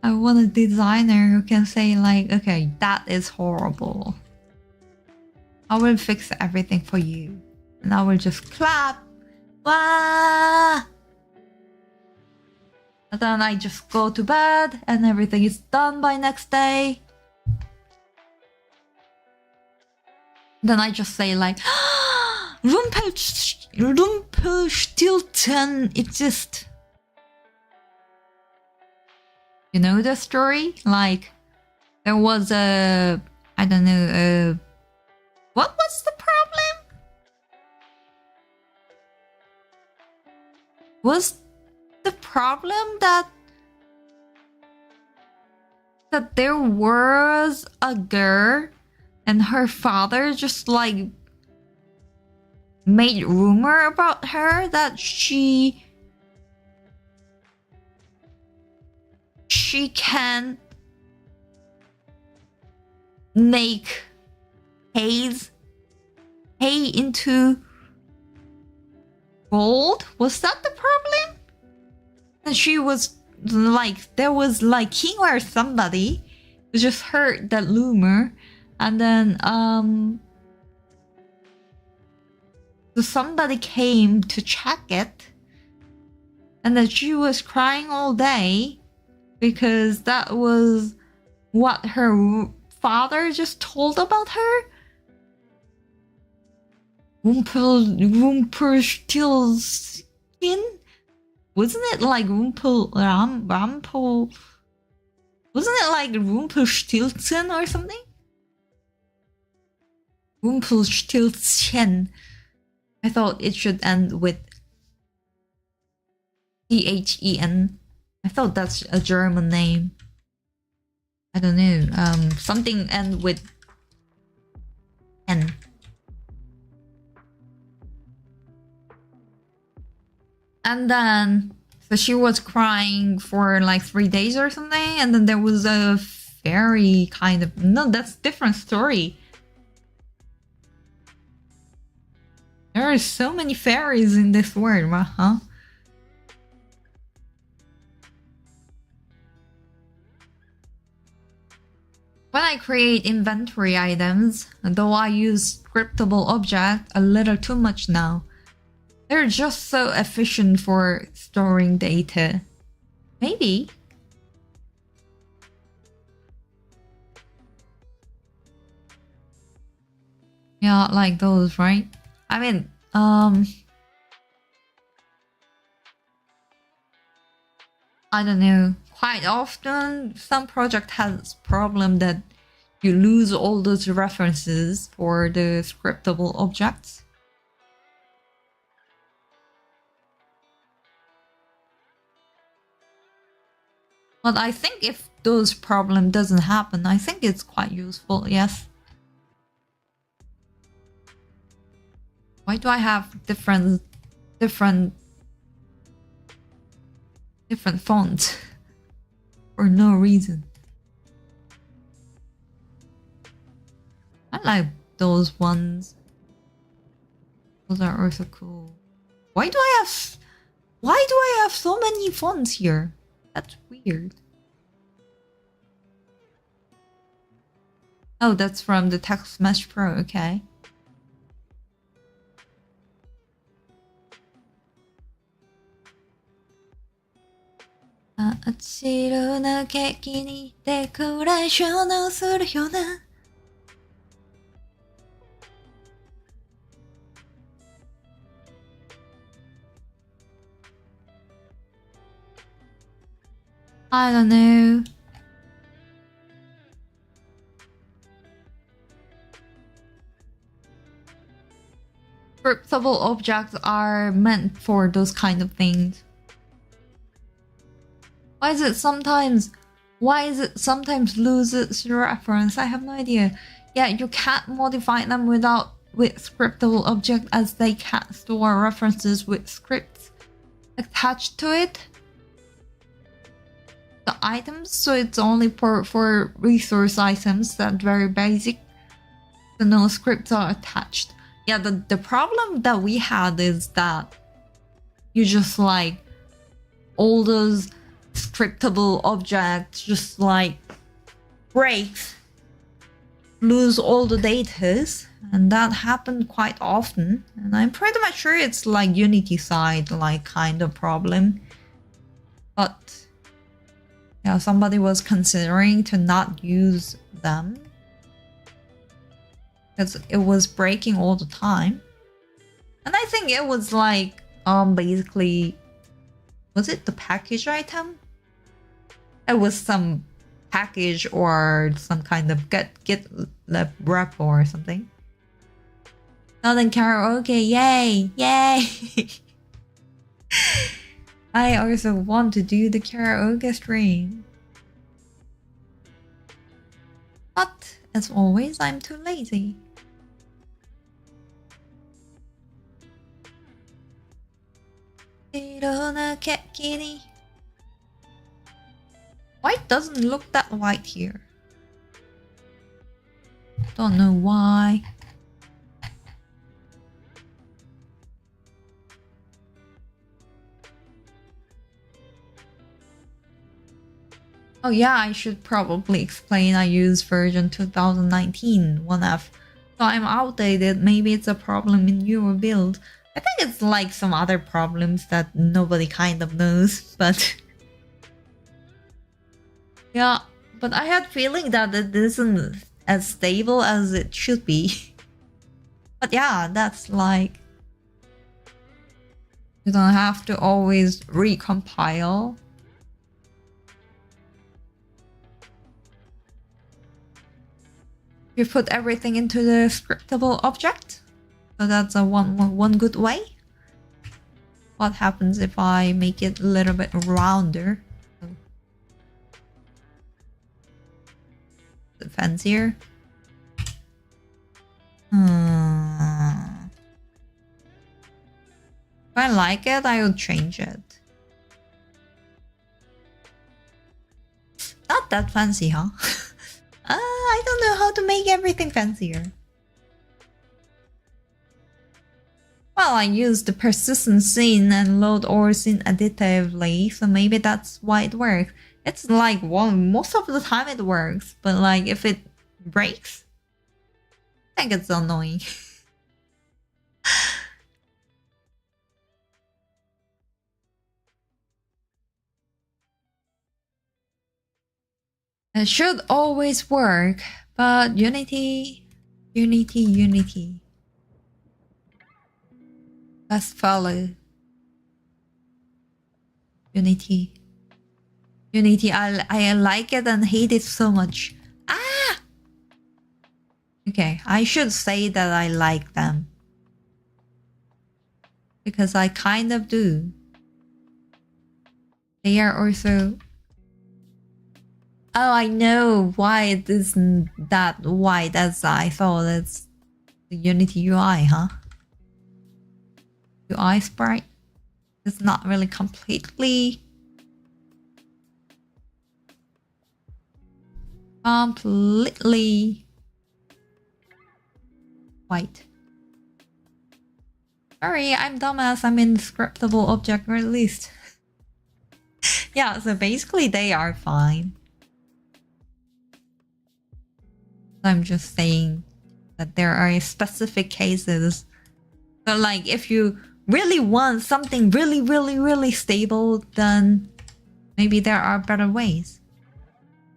I want a designer who can say like, okay, that is horrible. I will fix everything for you. And I will just clap. Wow! And then I just go to bed and everything is done by next day. Then I just say like, Rumpelstiltskin exists. You know the story? Like, there was a, I don't know, what was the problem? Was the problem that there was a girl and her father just like made rumor about her that she can make hay into gold? Was that the problem? And she was like, there was like king or somebody who just heard that rumor, and then so somebody came to check it, and then she was crying all day because that was what her father just told about her. Rumpelstiltskin? Wasn't it like Rampel? Wasn't it like Rumpelstiltskin or something? Rumpelstiltskin. I thought it should end with THEN. I thought that's a German name. I don't know. Something end with N. And then, so she was crying for like 3 days or something, and then there was a fairy kind of... No, that's a different story. There are so many fairies in this world, huh? When I create inventory items, though I use scriptable object a little too much now, they're just so efficient for storing data. Maybe. Yeah, like those, right? I mean, I don't know. Quite often, some project has problem that you lose all those references for the scriptable objects. But I think if those problem doesn't happen, I think it's quite useful, yes. Why do I have different fonts for no reason? I like those ones. Those are also cool. Why do I have so many fonts here? That's weird. Oh, that's from the Text Mesh Pro, okay. I don't know. Scriptable objects are meant for those kind of things. Why is it sometimes loses the reference? I have no idea. Yeah, you can't modify them with scriptable object, as they can't store references with scripts attached to it. The items, so it's only for resource items that very basic. So no scripts are attached. Yeah, the problem that we had is that you just like all those scriptable objects just like breaks, lose all the datas, and that happened quite often. And I'm pretty much sure it's like Unity side like kind of problem. But Yeah, somebody was considering to not use them because it was breaking all the time. And I think it was like basically, was it the package item? It was some package or some kind of GitLab repo or something. Northern karaoke, yay, yay! I also want to do the karaoke stream. But as always, I'm too lazy. White doesn't look that white here. Don't know why. Oh yeah, I should probably explain I use version 2019 1F. So I'm outdated, maybe it's a problem in your build. I think it's like some other problems that nobody kind of knows, but... yeah, but I had feeling that it isn't as stable as it should be. But yeah, that's like... you don't have to always recompile. You put everything into the scriptable object. So that's a one good way. What happens if I make it a little bit rounder? Fancier. If I like it, I will change it. Not that fancy, huh? I don't know how to make everything fancier. Well, I use the persistent scene and load or scene additively, so maybe that's why it works. It's like, well, most of the time it works, but like if it breaks, I think it's annoying. It should always work, but Unity. Let's follow. Unity, I like it and hate it so much. Ah! Okay, I should say that I like them. Because I kind of do. They are also... oh, I know why it isn't that white as I thought. It's the Unity UI, huh? UI sprite. It's not really completely white. Sorry, I'm dumbass. I'm in scriptable object released. Yeah, so basically they are fine. I'm just saying that there are specific cases. So like if you really want something really stable, then maybe there are better ways.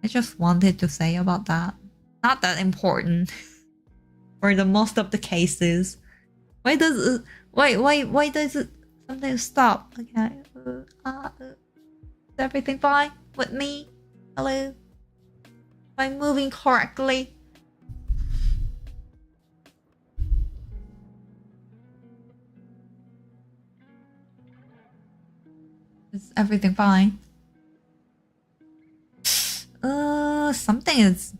I just wanted to say about that. Not that important for the most of the cases. Why does it, why does it sometimes stop? Okay, is everything fine with me? Hello? Am I moving correctly? Is everything fine? Something is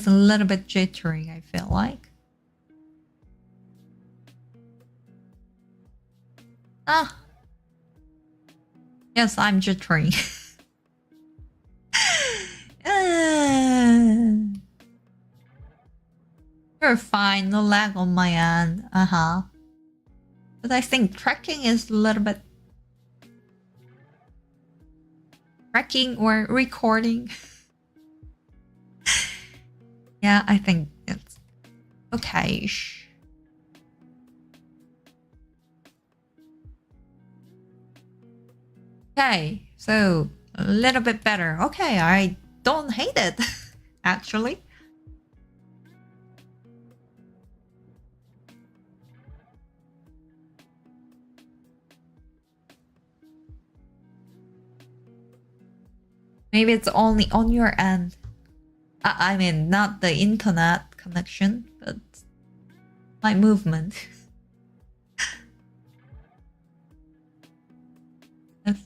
a little bit jittery, I feel like. Ah. Yes, I'm jittery. You're fine, no lag on my end. But I think tracking is a little bit... tracking or recording. Yeah, I think it's okay-ish. Okay, so a little bit better. Okay, I don't hate it, actually. Maybe it's only on your end. I mean, not the internet connection, but my movement. It's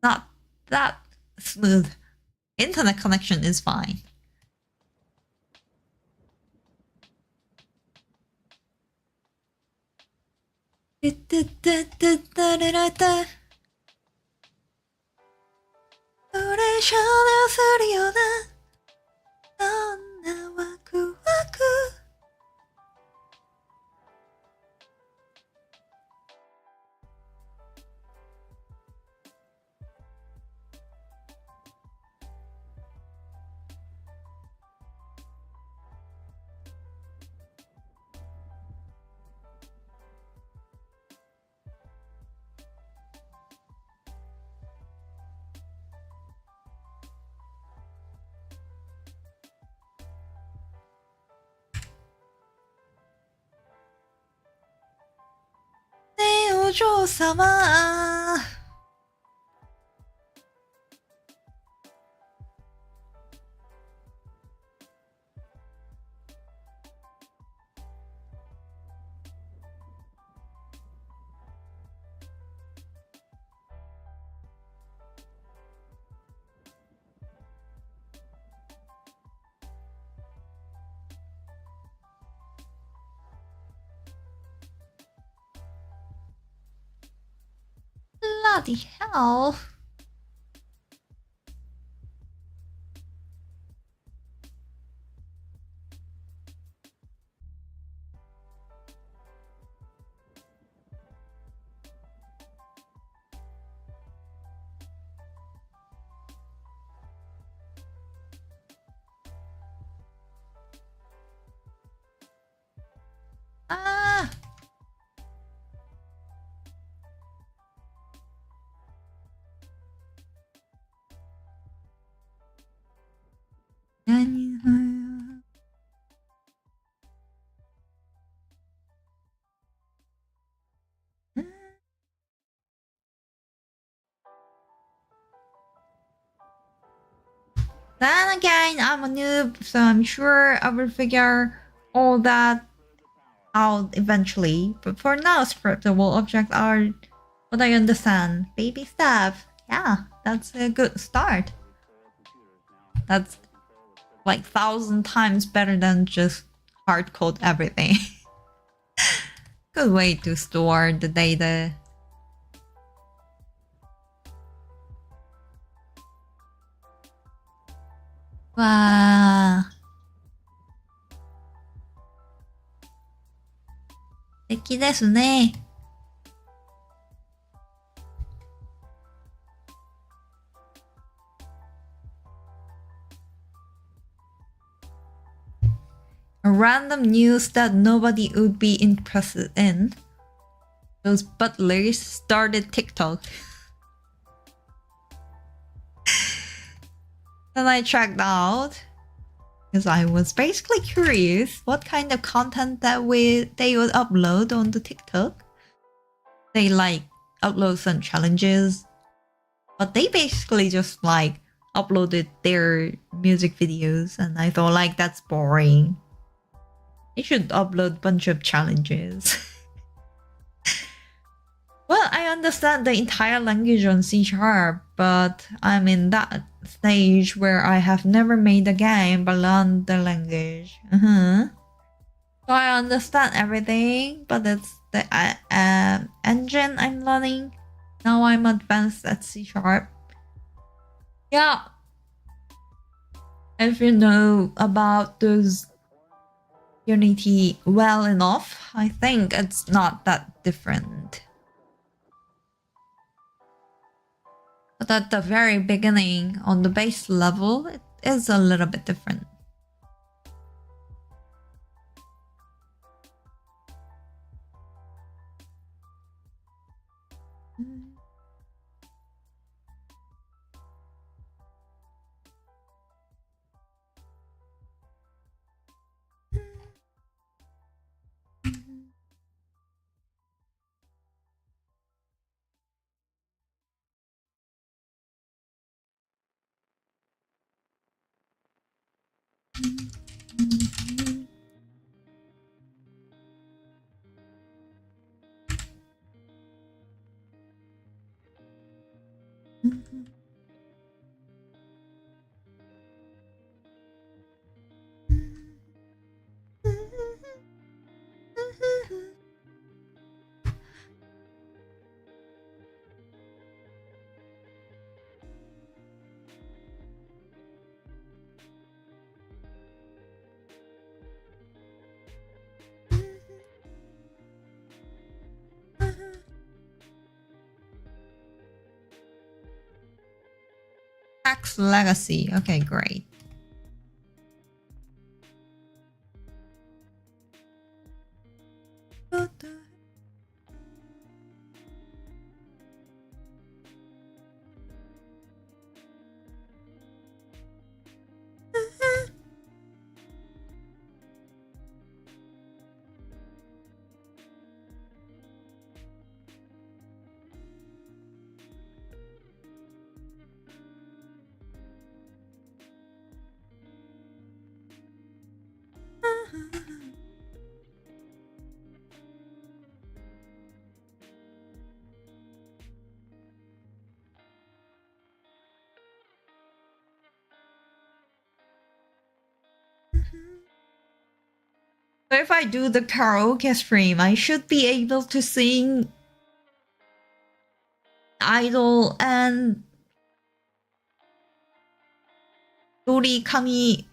not that smooth. Internet connection is fine. 네, お嬢様. Bloody hell. Ah. Then again, I'm a noob, so I'm sure I will figure all that out eventually. But for now, scriptable objects are what I understand. Baby stuff. Yeah, that's a good start. That's like 1,000 times better than just hard code everything. Good way to store the data. Wow. 素敵ですね。A random news that nobody would be interested in. Those butlers started TikTok. Then I checked out because I was basically curious what kind of content that they would upload on the TikTok. They like upload some challenges, but they basically just like uploaded their music videos, and I thought like that's boring. They should upload a bunch of challenges. Well, I understand the entire language on C#, but I'm in that stage where I have never made a game but learned the language. So I understand everything, but it's the engine I'm learning. Now I'm advanced at C#. Yeah. If you know about those Unity well enough, I think it's not that different. But at the very beginning, on the base level, it is a little bit different. Tax Legacy. Okay, great. So if I do the karaoke stream, I should be able to sing Idol and Dori Kami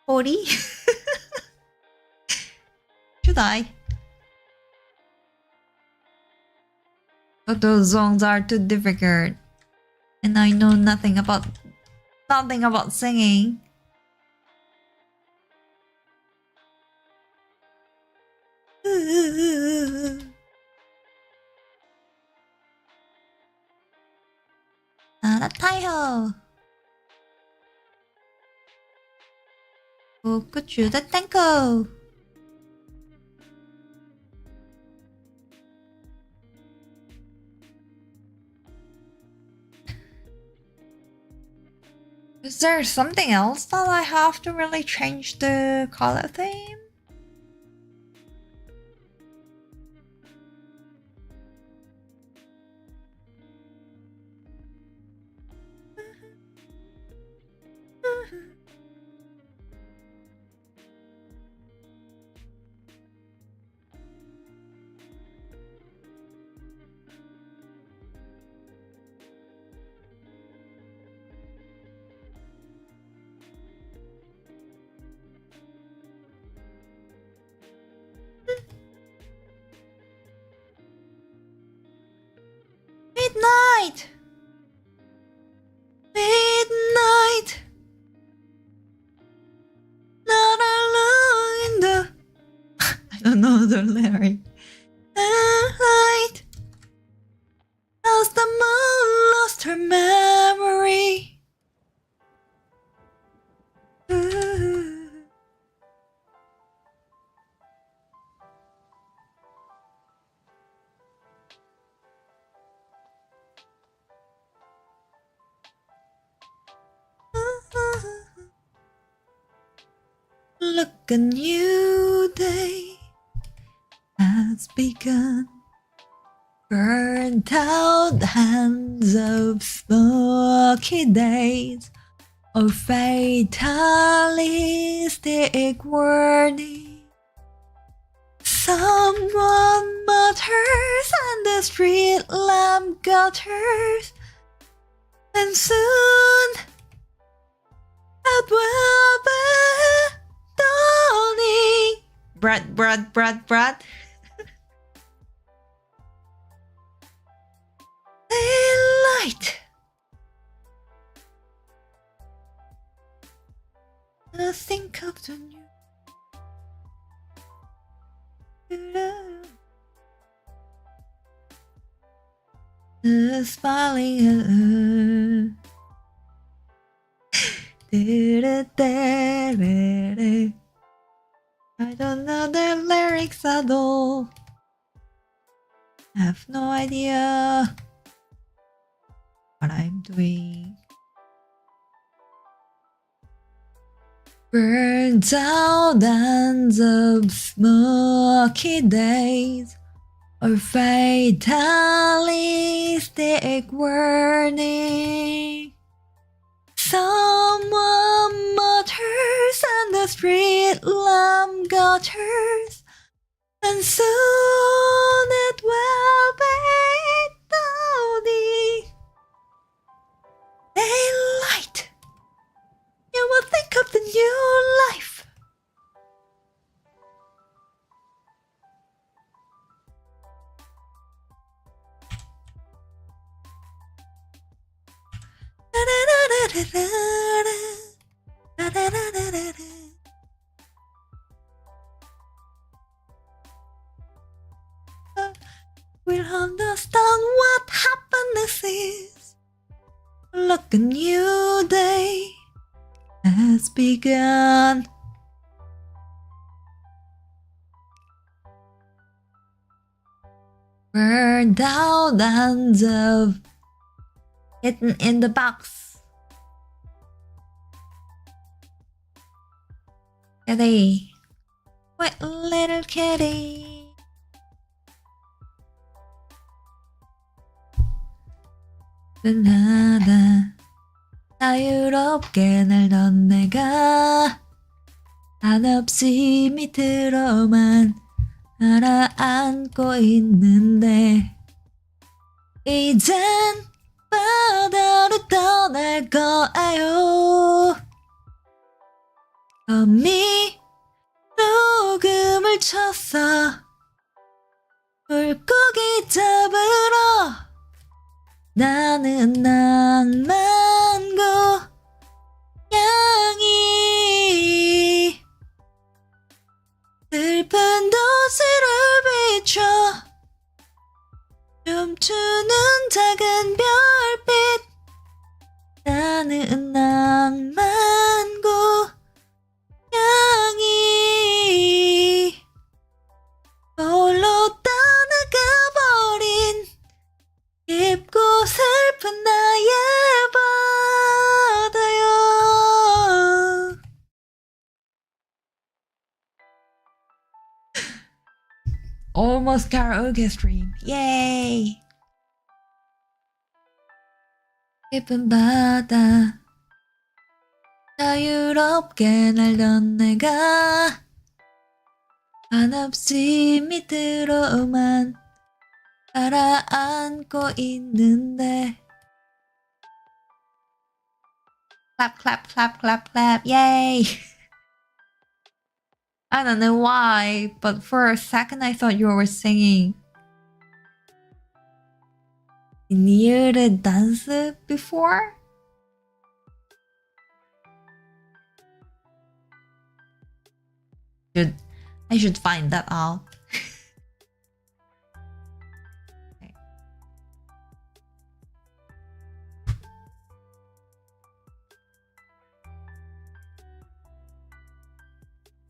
Hori? Should I? But those songs are too difficult. And I know nothing about singing. Taiho. 僕觉得单口。Is there something else that I have to really change the color theme? Midnight! Midnight! Not alone in the... I don't know the lyric. Light as the moon lost her memory. Look, a new day has begun. Burnt out hands of smoky days, or fatalistic warning. Someone mutters and the street lamp gutters, and soon it will be dawning. Brad. Light. I think of the new. smiling. I don't know the lyrics at all. I have no idea what I'm doing. Burned out ends of smoky days, or fatalistic warning. Someone mutters and the street lamp gutters, and soon it will be dawning. Daylight, you will think of the new life. We'll understand what happiness is. Look, a new day has begun. Burned out ends of hidden in the box. Kitty, wet little kitty. 하다 자유롭게 날던 내가 한없이 밑으로만 가라앉고 있는데 이젠 바다로 떠날 거예요. 어미 녹음을 쳤어 물고기 잡으러. 나는 낭만 고양이 슬픈 도시를 비춰 춤추는 작은 별빛. 나는 낭만 고양이 홀로 떠나가버린 깊고 슬픈 나의 바다요. Almost karaoke stream. Yay! 깊은 바다 자유롭게 날던 내가 한없이 밑으로만 가라앉고 있는데. Clap, clap, clap, clap, clap. Yay! I don't know why, but for a second I thought you were singing. Did you dance before? I should find that out.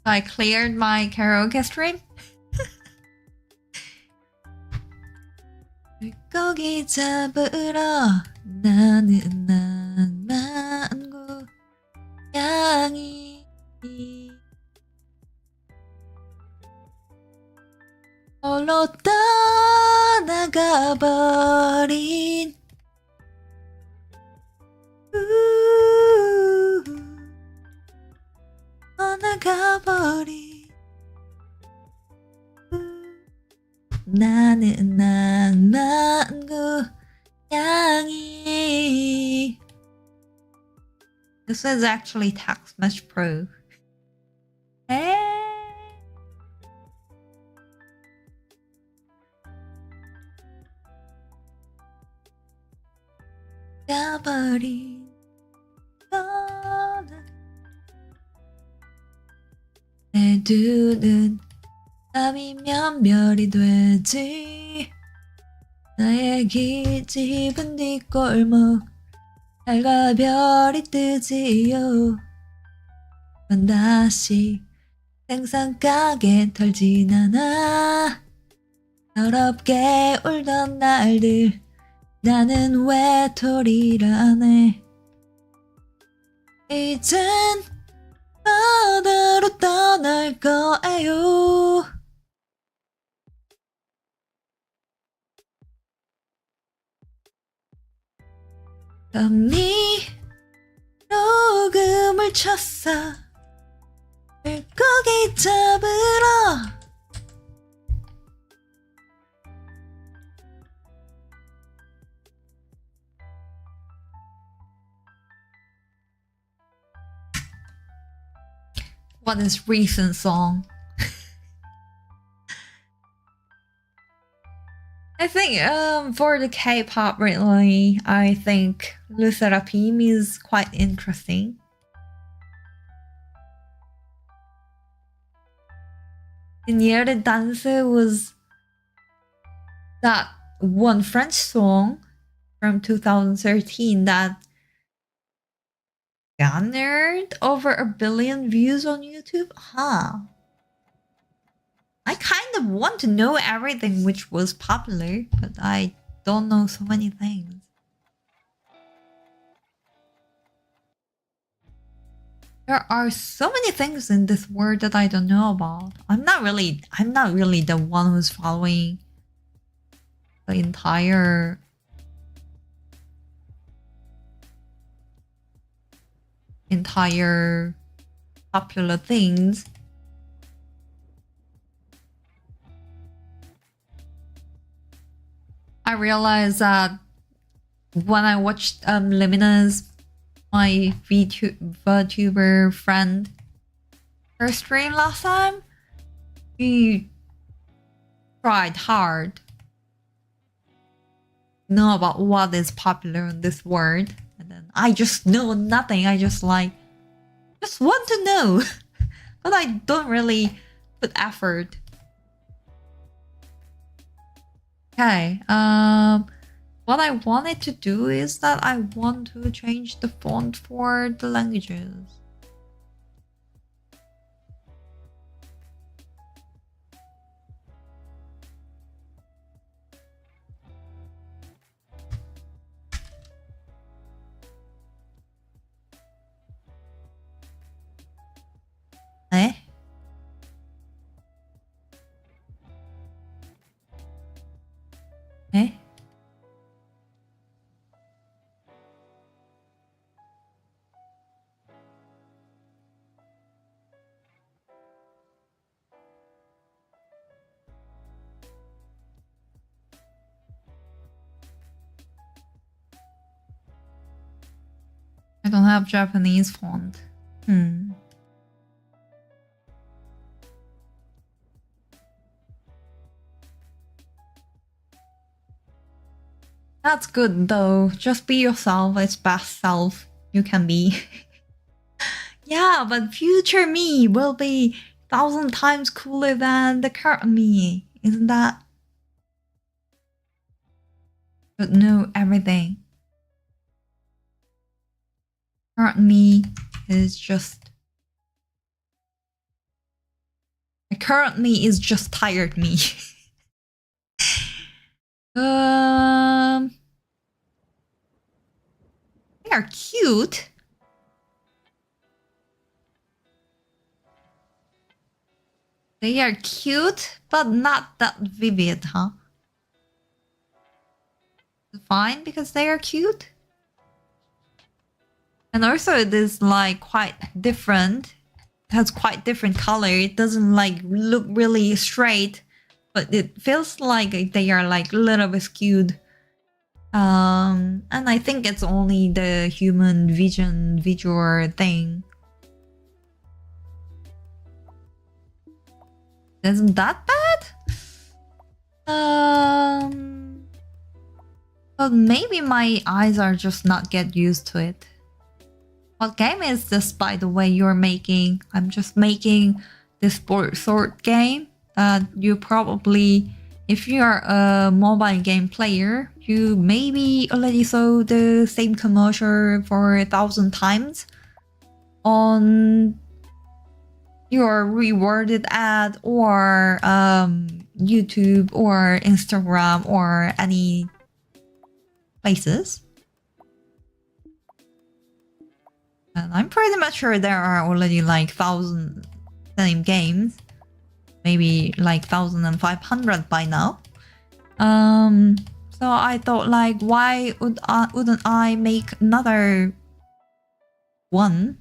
I cleared my karaoke stream. 물고기 잡으러 나는 낭만 고양이 홀로 떠나가버린 떠나가버린 나는 낭만 고양이. This is actually Text Mesh Pro. Hey. 가버린 내 두 눈 밤이면 별이 되지. 나의 기집은 뒷골목 달과 별이 뜨지요. 넌 다시 생선 가게 털진 않아. 더럽게 울던 날들 나는 외톨이라네. 이젠 바다로 떠날 거예요. 감히 녹음을 쳤어 물고기 잡으러. What is recent song? I think for the K-pop really, I think Le Sserafim is quite interesting. Dernier de Danse was that one French song from 2013 that garnered over 1 billion views on YouTube. Huh. I kind of want to know everything which was popular, but I don't know so many things. There are so many things in this world that I don't know about. I'm not really the one who's following the entire popular things. I realized that when I watched Limina's, my VTuber friend, her stream last time, she tried hard to know about what is popular in this world, and then I just know nothing. I just want to know, but I don't really put effort. Okay, what I wanted to do is that I want to change the font for the languages. Eh? Eh? I don't have Japanese font. That's good though. Just be yourself. It's best self you can be. Yeah, but future me will be 1,000 times cooler than the current me. Isn't that? But know everything. Current me is just... current me is just tired me. They are cute. They are cute, but not that vivid, huh? Fine, because they are cute. And also it is like quite different. It has quite different color. It doesn't like look really straight, but it feels like they are like a little bit skewed. And I think it's only the human vision visual thing. Isn't that bad? But maybe my eyes are just not get used to it. What game is this, by the way, you're making? I'm just making this sword game that you probably if you are a mobile game player, you maybe already saw the same commercial for 1,000 times on your rewarded ad or YouTube or Instagram or any places. And I'm pretty much sure there are already like 1,000 same games, maybe like 1,500 by now. So I thought like, why wouldn't I make another one?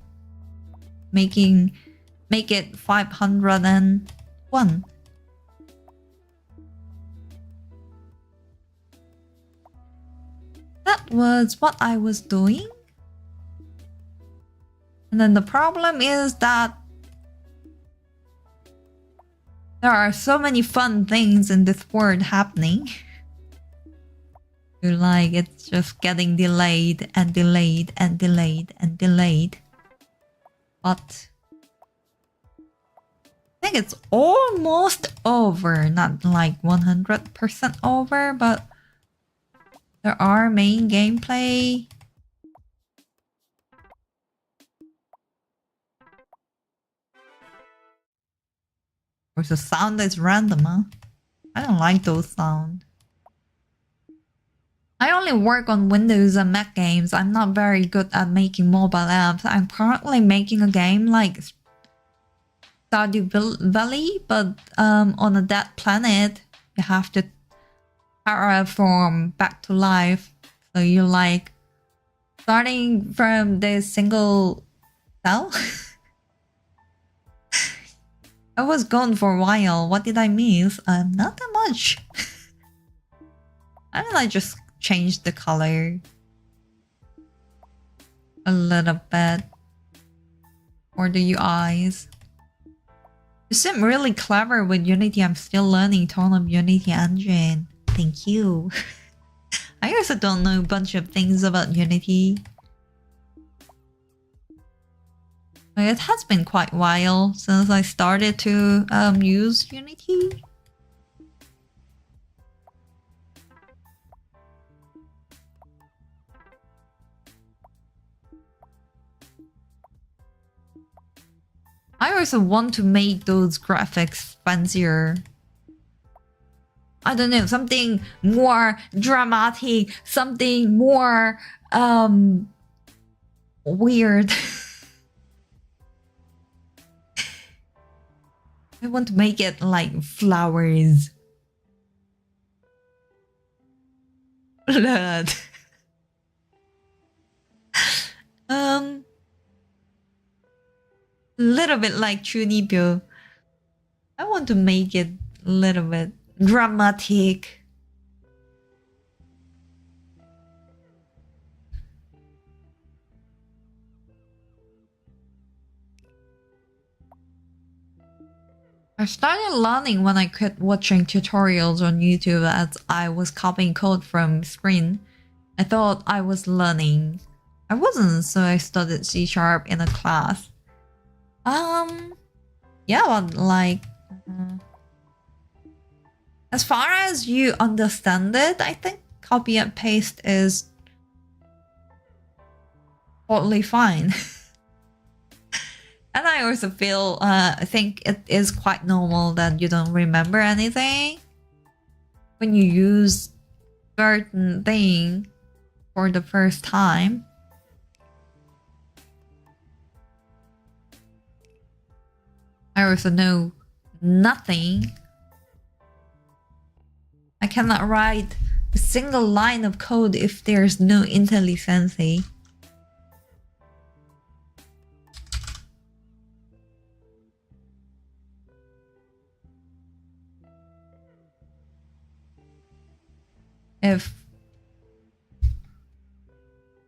Make it 501. That was what I was doing. And then the problem is that there are so many fun things in this world happening. You're like, it's just getting delayed and delayed and delayed and delayed. But I think it's almost over. Not like 100% over, but there are main gameplay. Or the sound is random, huh? I don't like those sounds. I only work on Windows and Mac games. I'm not very good at making mobile apps. I'm currently making a game like Stardew Valley, but on a dead planet, you have to terraform back to life. So you're like starting from the single cell. I was gone for a while. What did I miss? Not that much. I mean, I just changed the color a little bit for the UIs. You seem really clever with Unity. I'm still learning ton of Unity engine. Thank you. I also don't know a bunch of things about Unity. It has been quite a while since I started to use Unity. I also want to make those graphics fancier. I don't know, something more dramatic, something more weird. I want to make it like flowers. Blood. Little bit like Chunibyo. I want to make it a little bit dramatic. I started learning when I quit watching tutorials on YouTube as I was copying code from screen. I thought I was learning. I wasn't, so I studied C# in a class. Yeah, but like, as far as you understand it, I think copy and paste is totally fine. And I also feel, I think it is quite normal that you don't remember anything when you use certain thing for the first time. I also know nothing. I cannot write a single line of code if there's no IntelliSense.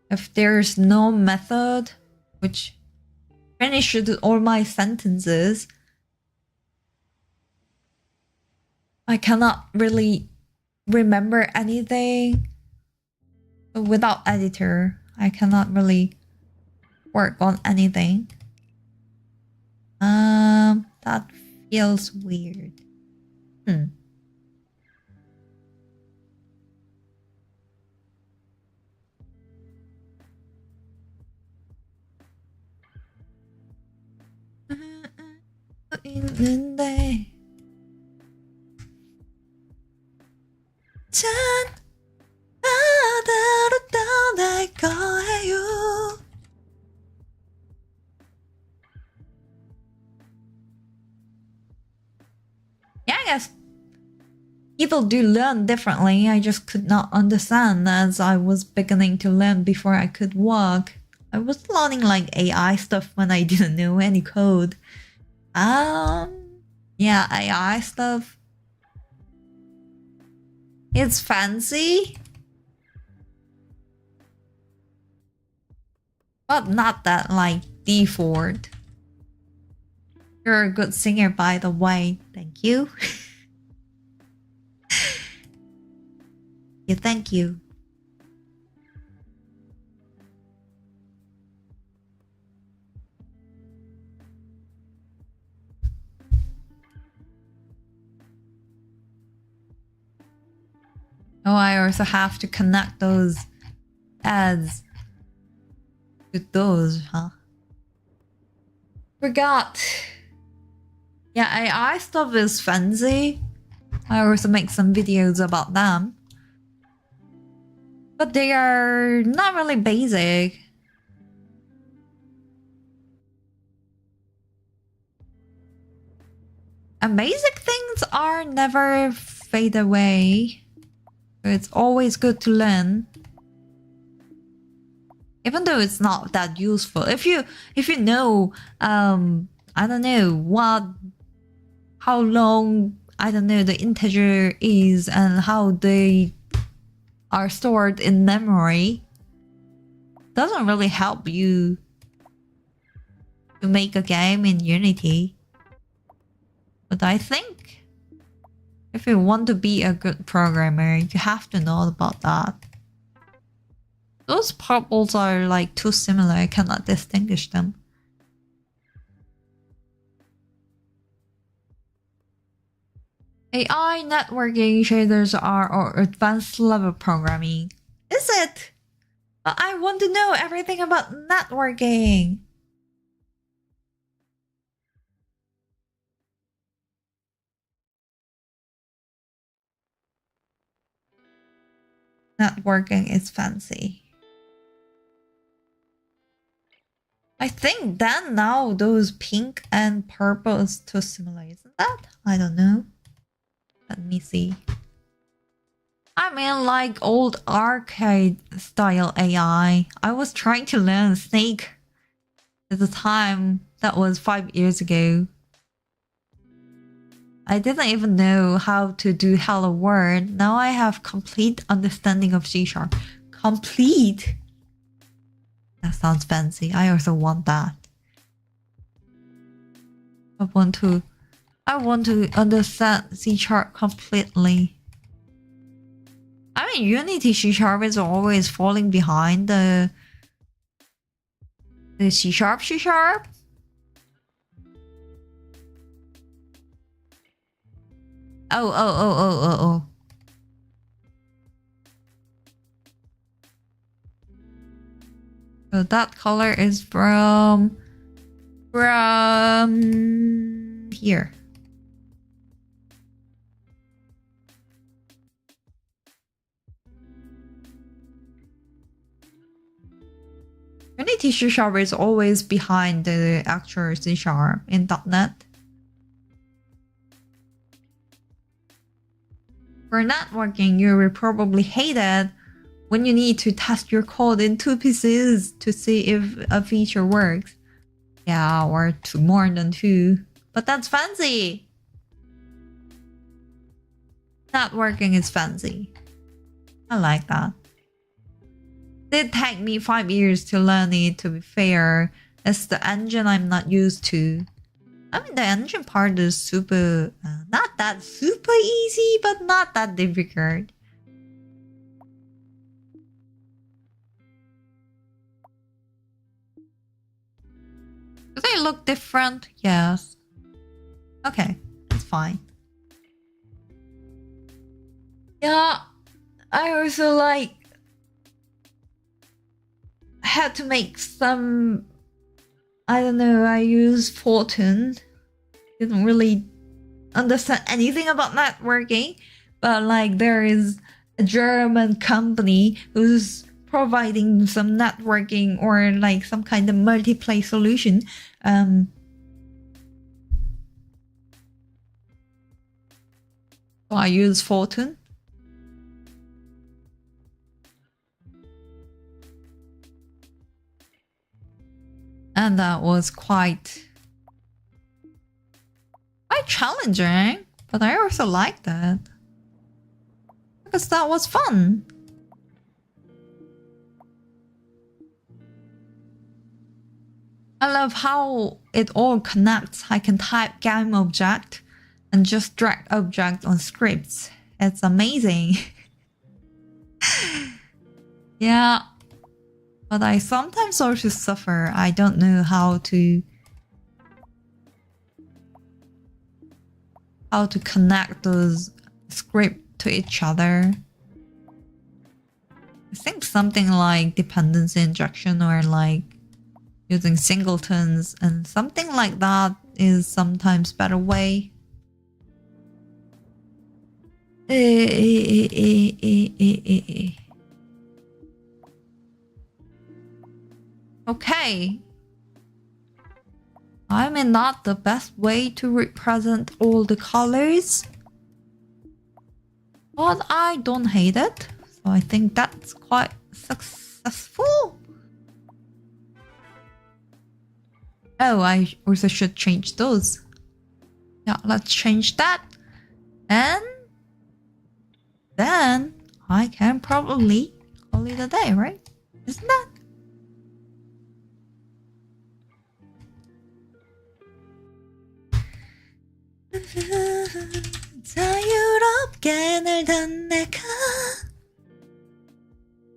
If there's no method which finishes all my sentences, I cannot really remember anything. Without editor, I cannot really work on anything. That feels weird. 있는데 전 바다로 떠날 거예요. Yeah, I guess people do learn differently. I just could not understand as I was beginning to learn before I could walk. I was learning like AI stuff when I didn't know any code. Yeah, AI stuff. It's fancy, but not that like default. You're a good singer, by the way. Thank you. Yeah, thank you. Oh, I also have to connect those ads to those, huh? Forgot. Yeah, AI stuff is fancy. I also make some videos about them. But they are not really basic. And basic things are never fade away. It's always good to learn. Even though it's not that useful. If you know, I don't know how long, I don't know, the integer is and how they are stored in memory, doesn't really help you to make a game in Unity. But I think if you want to be a good programmer, you have to know about that. Those purples are like too similar, I cannot distinguish them. AI networking shaders are advanced level programming. Is it? But I want to know everything about networking. Networking is fancy. I think then now those pink and purple is too similar, isn't that? I don't know. Let me see. I mean like old arcade style AI. I was trying to learn Snake at the time. That was 5 years ago. I didn't even know how to do Hello World. Now I have complete understanding of C#. Complete? That sounds fancy. I also want that. I want to understand C# completely. I mean, Unity C# is always falling behind the C#. Oh. So that color is from here. Unity C# is always behind the actual C# in .NET. For networking, you will probably hate it when you need to test your code in 2 pieces to see if a feature works. Yeah, or more than 2. But that's fancy! Networking is fancy. I like that. It did take me 5 years to learn it, to be fair. It's the engine I'm not used to. I mean, the engine part is super... not that super easy, but not that difficult. Do they look different? Yes. Okay, it's fine. Yeah, I also like... had to make some... I don't know, I use Fortune didn't really understand anything about networking, but like there is a German company who's providing some networking or like some kind of multiplayer solution. So I use Fortune. And that was quite challenging, but I also liked that. Because that was fun. I love how it all connects. I can type game object and just drag object on scripts. It's amazing. Yeah. But I sometimes also suffer. I don't know how to connect those scripts to each other. I think something like dependency injection or like using singletons and something like that is sometimes better way. Okay. I mean, not the best way to represent all the colors, but I don't hate it. So I think that's quite successful. Oh, I also should change those. Yeah, let's change that. And then I can probably call it a day, right? Isn't that? 자유롭게 날던 내가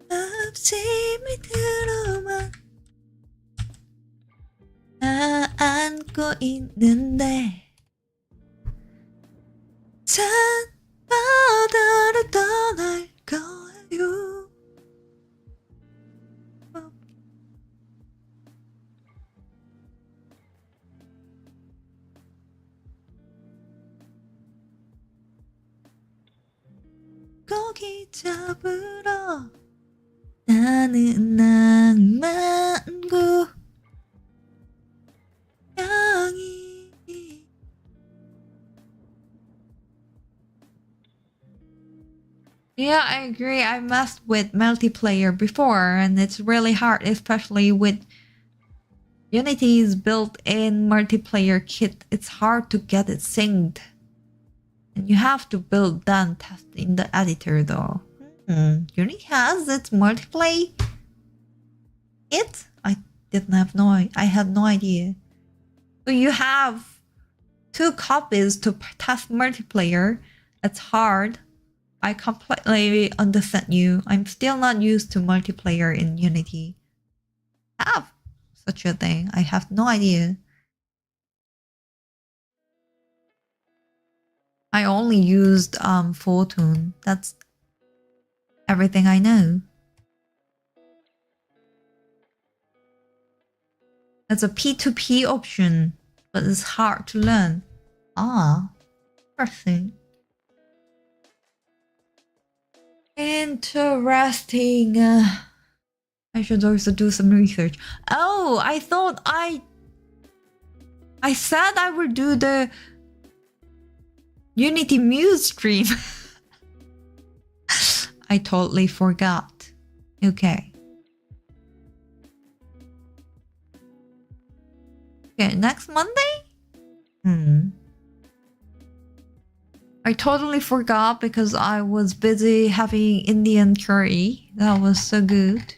없이 밑으로만 안고 있는데 찬 바다를 떠날 거예요. 고기 잡으러 나는 낭만고 양이 Yeah, I agree. I messed with multiplayer before and it's really hard, especially with Unity's built-in multiplayer kit. It's hard to get it synced. And you have to build then test in the editor though. Unity has its multiplayer kit? I had no idea. So you have 2 copies to test multiplayer. It's hard. I completely understand you. I'm still not used to multiplayer in Unity. I have such a thing. I have no idea. I only used Fortune. That's everything I know. It's a P2P option, but it's hard to learn. Ah, interesting. Interesting. I should also do some research. Oh, I thought I said I would do the Unity Muse stream. I totally forgot. Okay. Okay, next Monday? I totally forgot because I was busy having Indian curry. That was so good.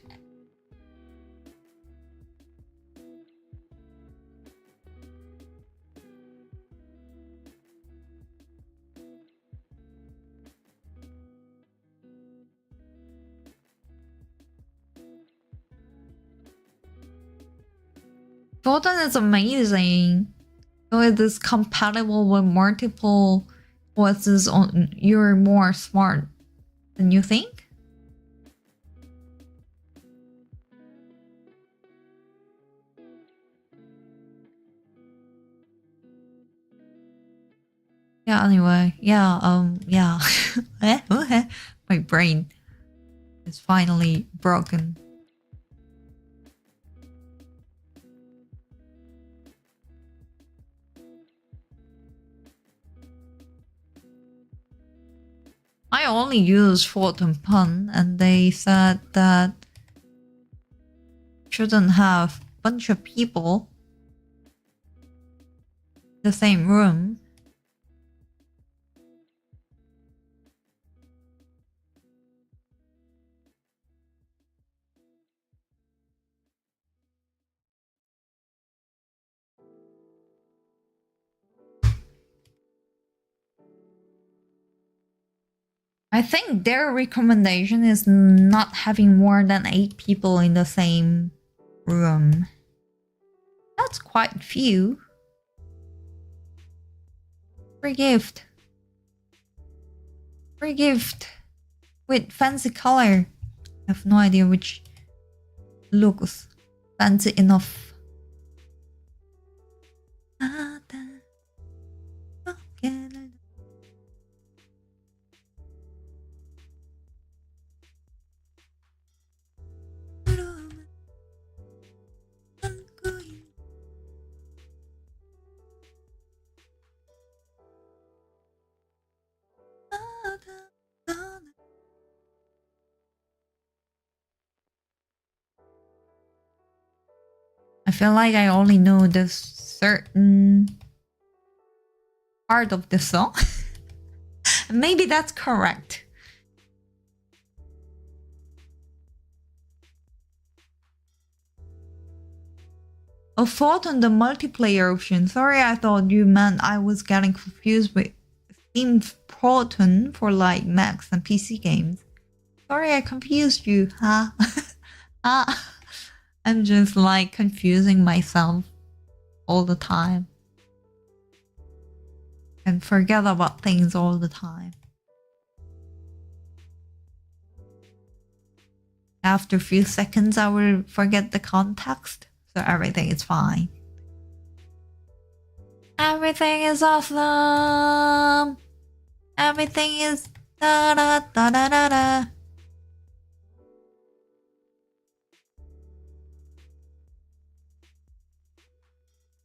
Jordan is amazing. So it is compatible with multiple OSs on. You're more smart than you think. Yeah, anyway, yeah. My brain is finally broken. I only use Photon Pun, and they said that shouldn't have a bunch of people in the same room. I think their recommendation is not having more than 8 people in the same room. That's quite few. Free gift. Free gift. With fancy color. I have no idea which looks fancy enough. I feel like I only know this certain part of the song. Maybe that's correct. A thought on the multiplayer option. Sorry, I thought you meant I was getting confused with Steam Proton for like Macs and PC games. Sorry, I confused you, huh? I'm just like confusing myself all the time. And forget about things all the time. After a few seconds, I will forget the context. So everything is fine. Everything is awesome. Everything is da da da da da da.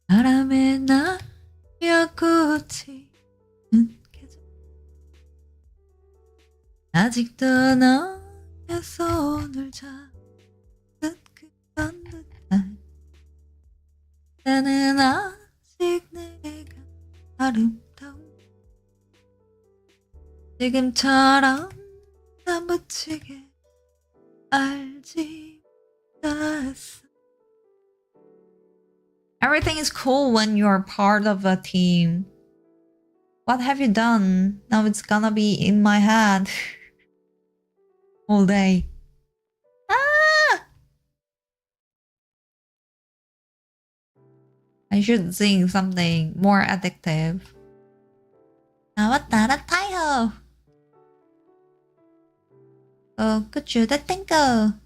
바람에 날려 꽃이 아직도 너의 손을 잡듯 그런 듯한 나는 아직 내가 아름다운 지금처럼 남부치게 알지 않았어. Everything is cool when you're part of a team. What have you done? Now it's gonna be in my head all day. Ah! I should sing something more addictive. 나왔다 타요. 그주다 땡거.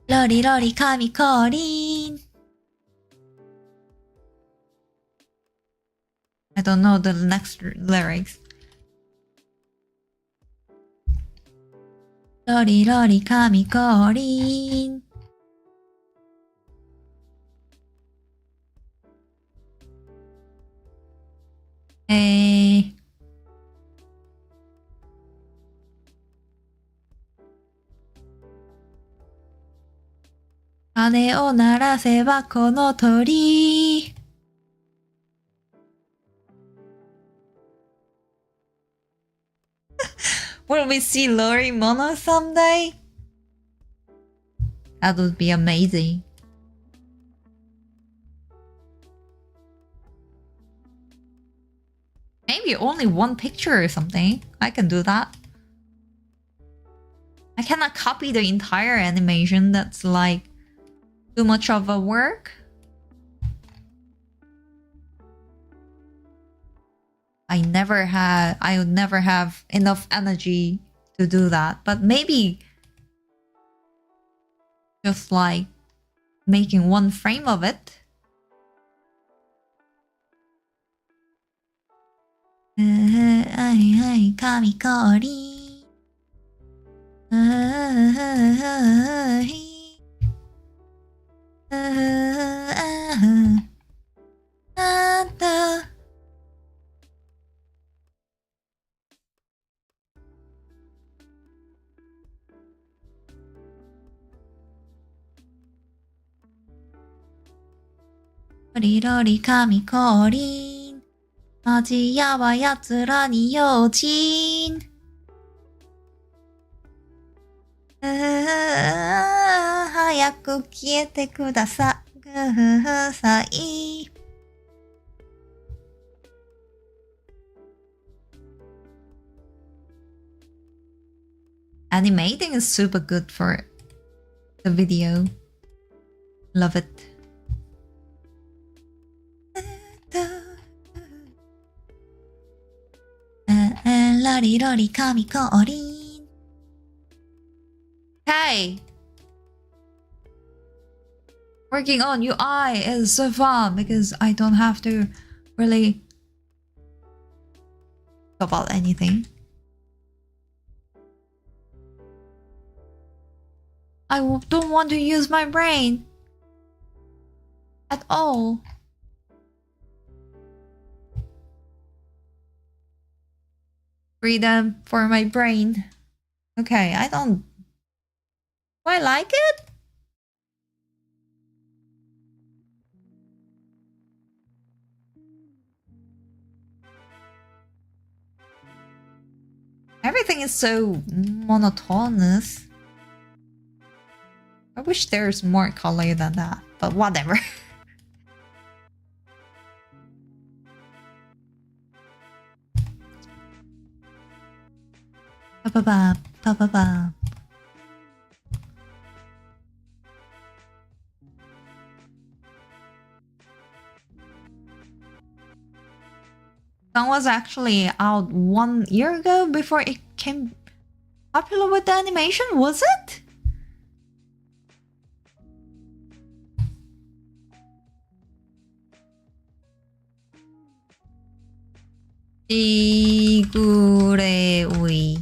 러리러리 카미코린. I don't know the next lyrics. 러리러리 카미코린. 에이.鐘を鳴らせばこの鳥 Will we see Lori Mono someday? That would be amazing. Maybe only one picture or something. I can do that. I cannot copy the entire animation. That's like too much of a work. I would never have enough energy to do that. But maybe just like making one frame of it. Kamikori. Rorirori kamikorin. アジアは奴らに用心。早く消えてください。Animating is super good for the video. Love it. Rorirori kamikorin. Hey! Working on UI is so fun because I don't have to really talk about anything. I don't want to use my brain at all. Freedom for my brain. Okay, do I like it? Everything is so monotonous. I wish there's more color than that, but whatever. Pa-pa-pa, pa-pa-pa. Song was actually out 1 year ago before it came popular with the animation, was it? Shigure Ui.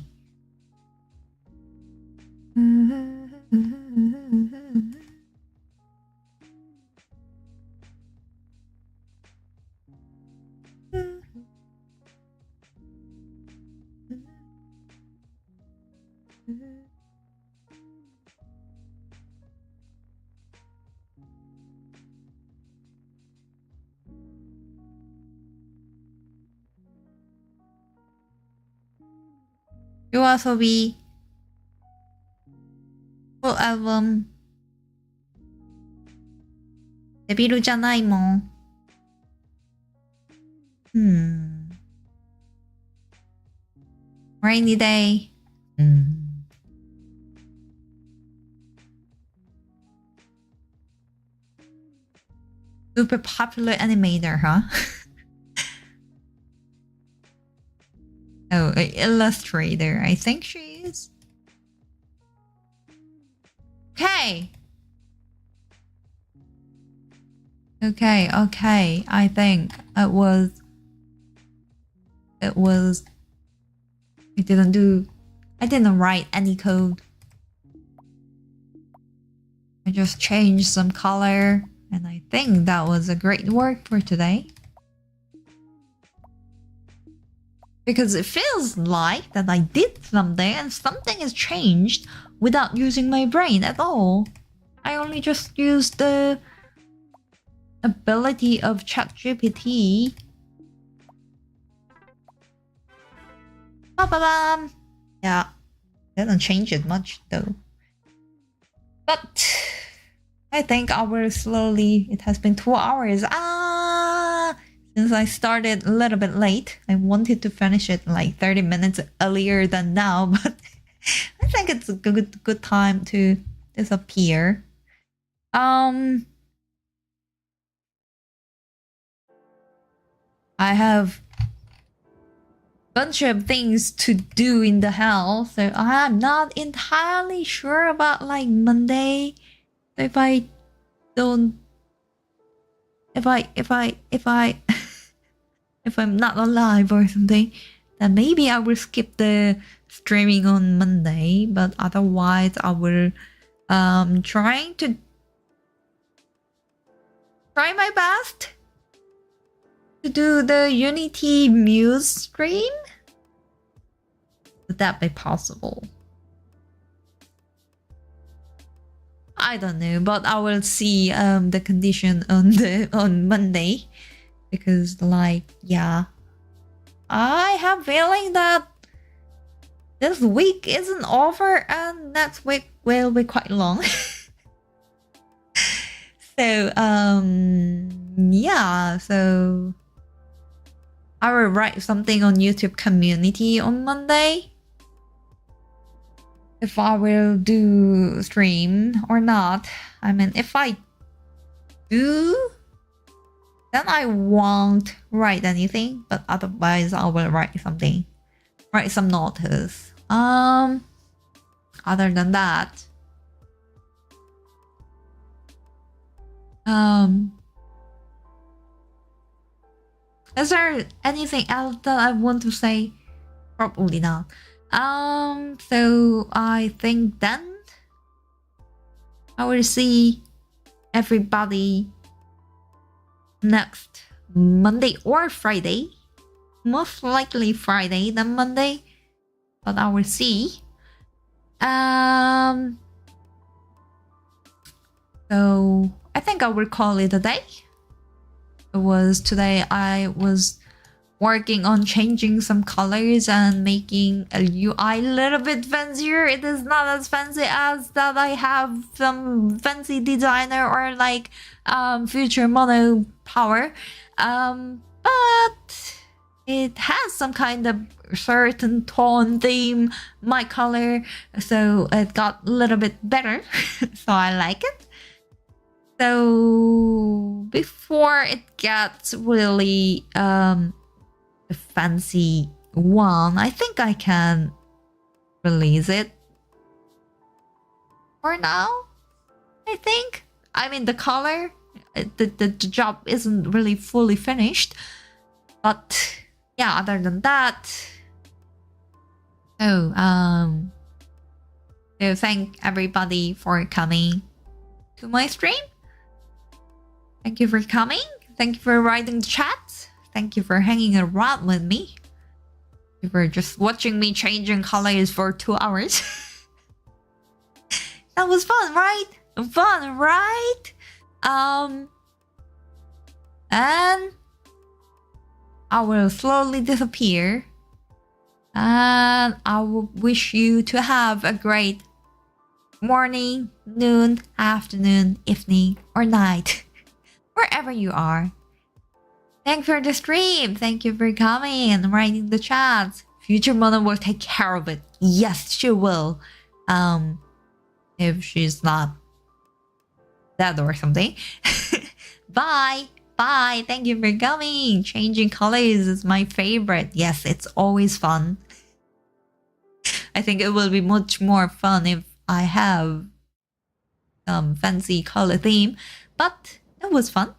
YOASOBI full album デビルじゃないもん。Rainy day. Super popular animator, huh? Oh, an illustrator. I think she is. Okay. Okay. I think it was. I didn't write any code. I just changed some color, and I think that was a great work for today. Because it feels like that I did something and something has changed without using my brain at all. I only just used the ability of ChatGPT. Ba-ba-bam! Yeah, didn't change it much though. But I think it has been 2 hours. Since I started a little bit late, I wanted to finish it like 30 minutes earlier than now, but I think it's a good time to disappear. I have a bunch of things to do in the house, so I'm not entirely sure about like Monday. So if I don't, if I'm not alive or something, then maybe I will skip the streaming on Monday. But otherwise, I will try my best to do the Unity Muse stream. Would that be possible? I don't know, but I will see the condition on Monday, because like, yeah, I have feeling that this week isn't over and next week will be quite long. So yeah, so I will write something on YouTube community on Monday. If I will do stream or not. I mean, if I do, then I won't write anything, but otherwise I will write something. Write some notes. Other than that, is there anything else that I want to say? Probably not. So I think then I will see everybody next Monday or Friday. Most likely Friday than Monday, but I will see. So I think I will call it a day. Today I was working on changing some colors and making a UI a little bit fancier. It is not as fancy as that I have some fancy designer or like Future Mono power, but it has some kind of certain tone theme, my color, so it got a little bit better. So I like it. So before it gets really a fancy one, I think I can release it for now. I think, I mean, the color, the job isn't really fully finished, but yeah, other than that, so thank everybody for coming to my stream. Thank you for coming. Thank you for writing the chat. Thank you for hanging around with me. Thank you for just watching me changing colors for 2 hours. That was fun, right? Fun, right? And I will slowly disappear. And I will wish you to have a great morning, noon, afternoon, evening, or night. Wherever you are. Thanks for the stream. Thank you for coming and writing the chat. Future Mona will take care of it. Yes, she will. If she's not dead or something. Bye. Bye. Thank you for coming. Changing colors is my favorite. Yes, it's always fun. I think it will be much more fun if I have some fancy color theme. But it was fun.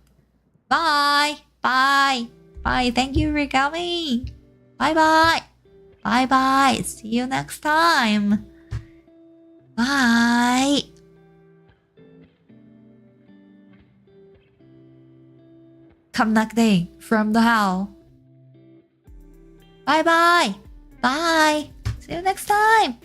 Bye. Bye. Bye. Thank you for coming. Bye bye. Bye bye. See you next time. Bye. Connecting from the hell. Bye bye. Bye. See you next time.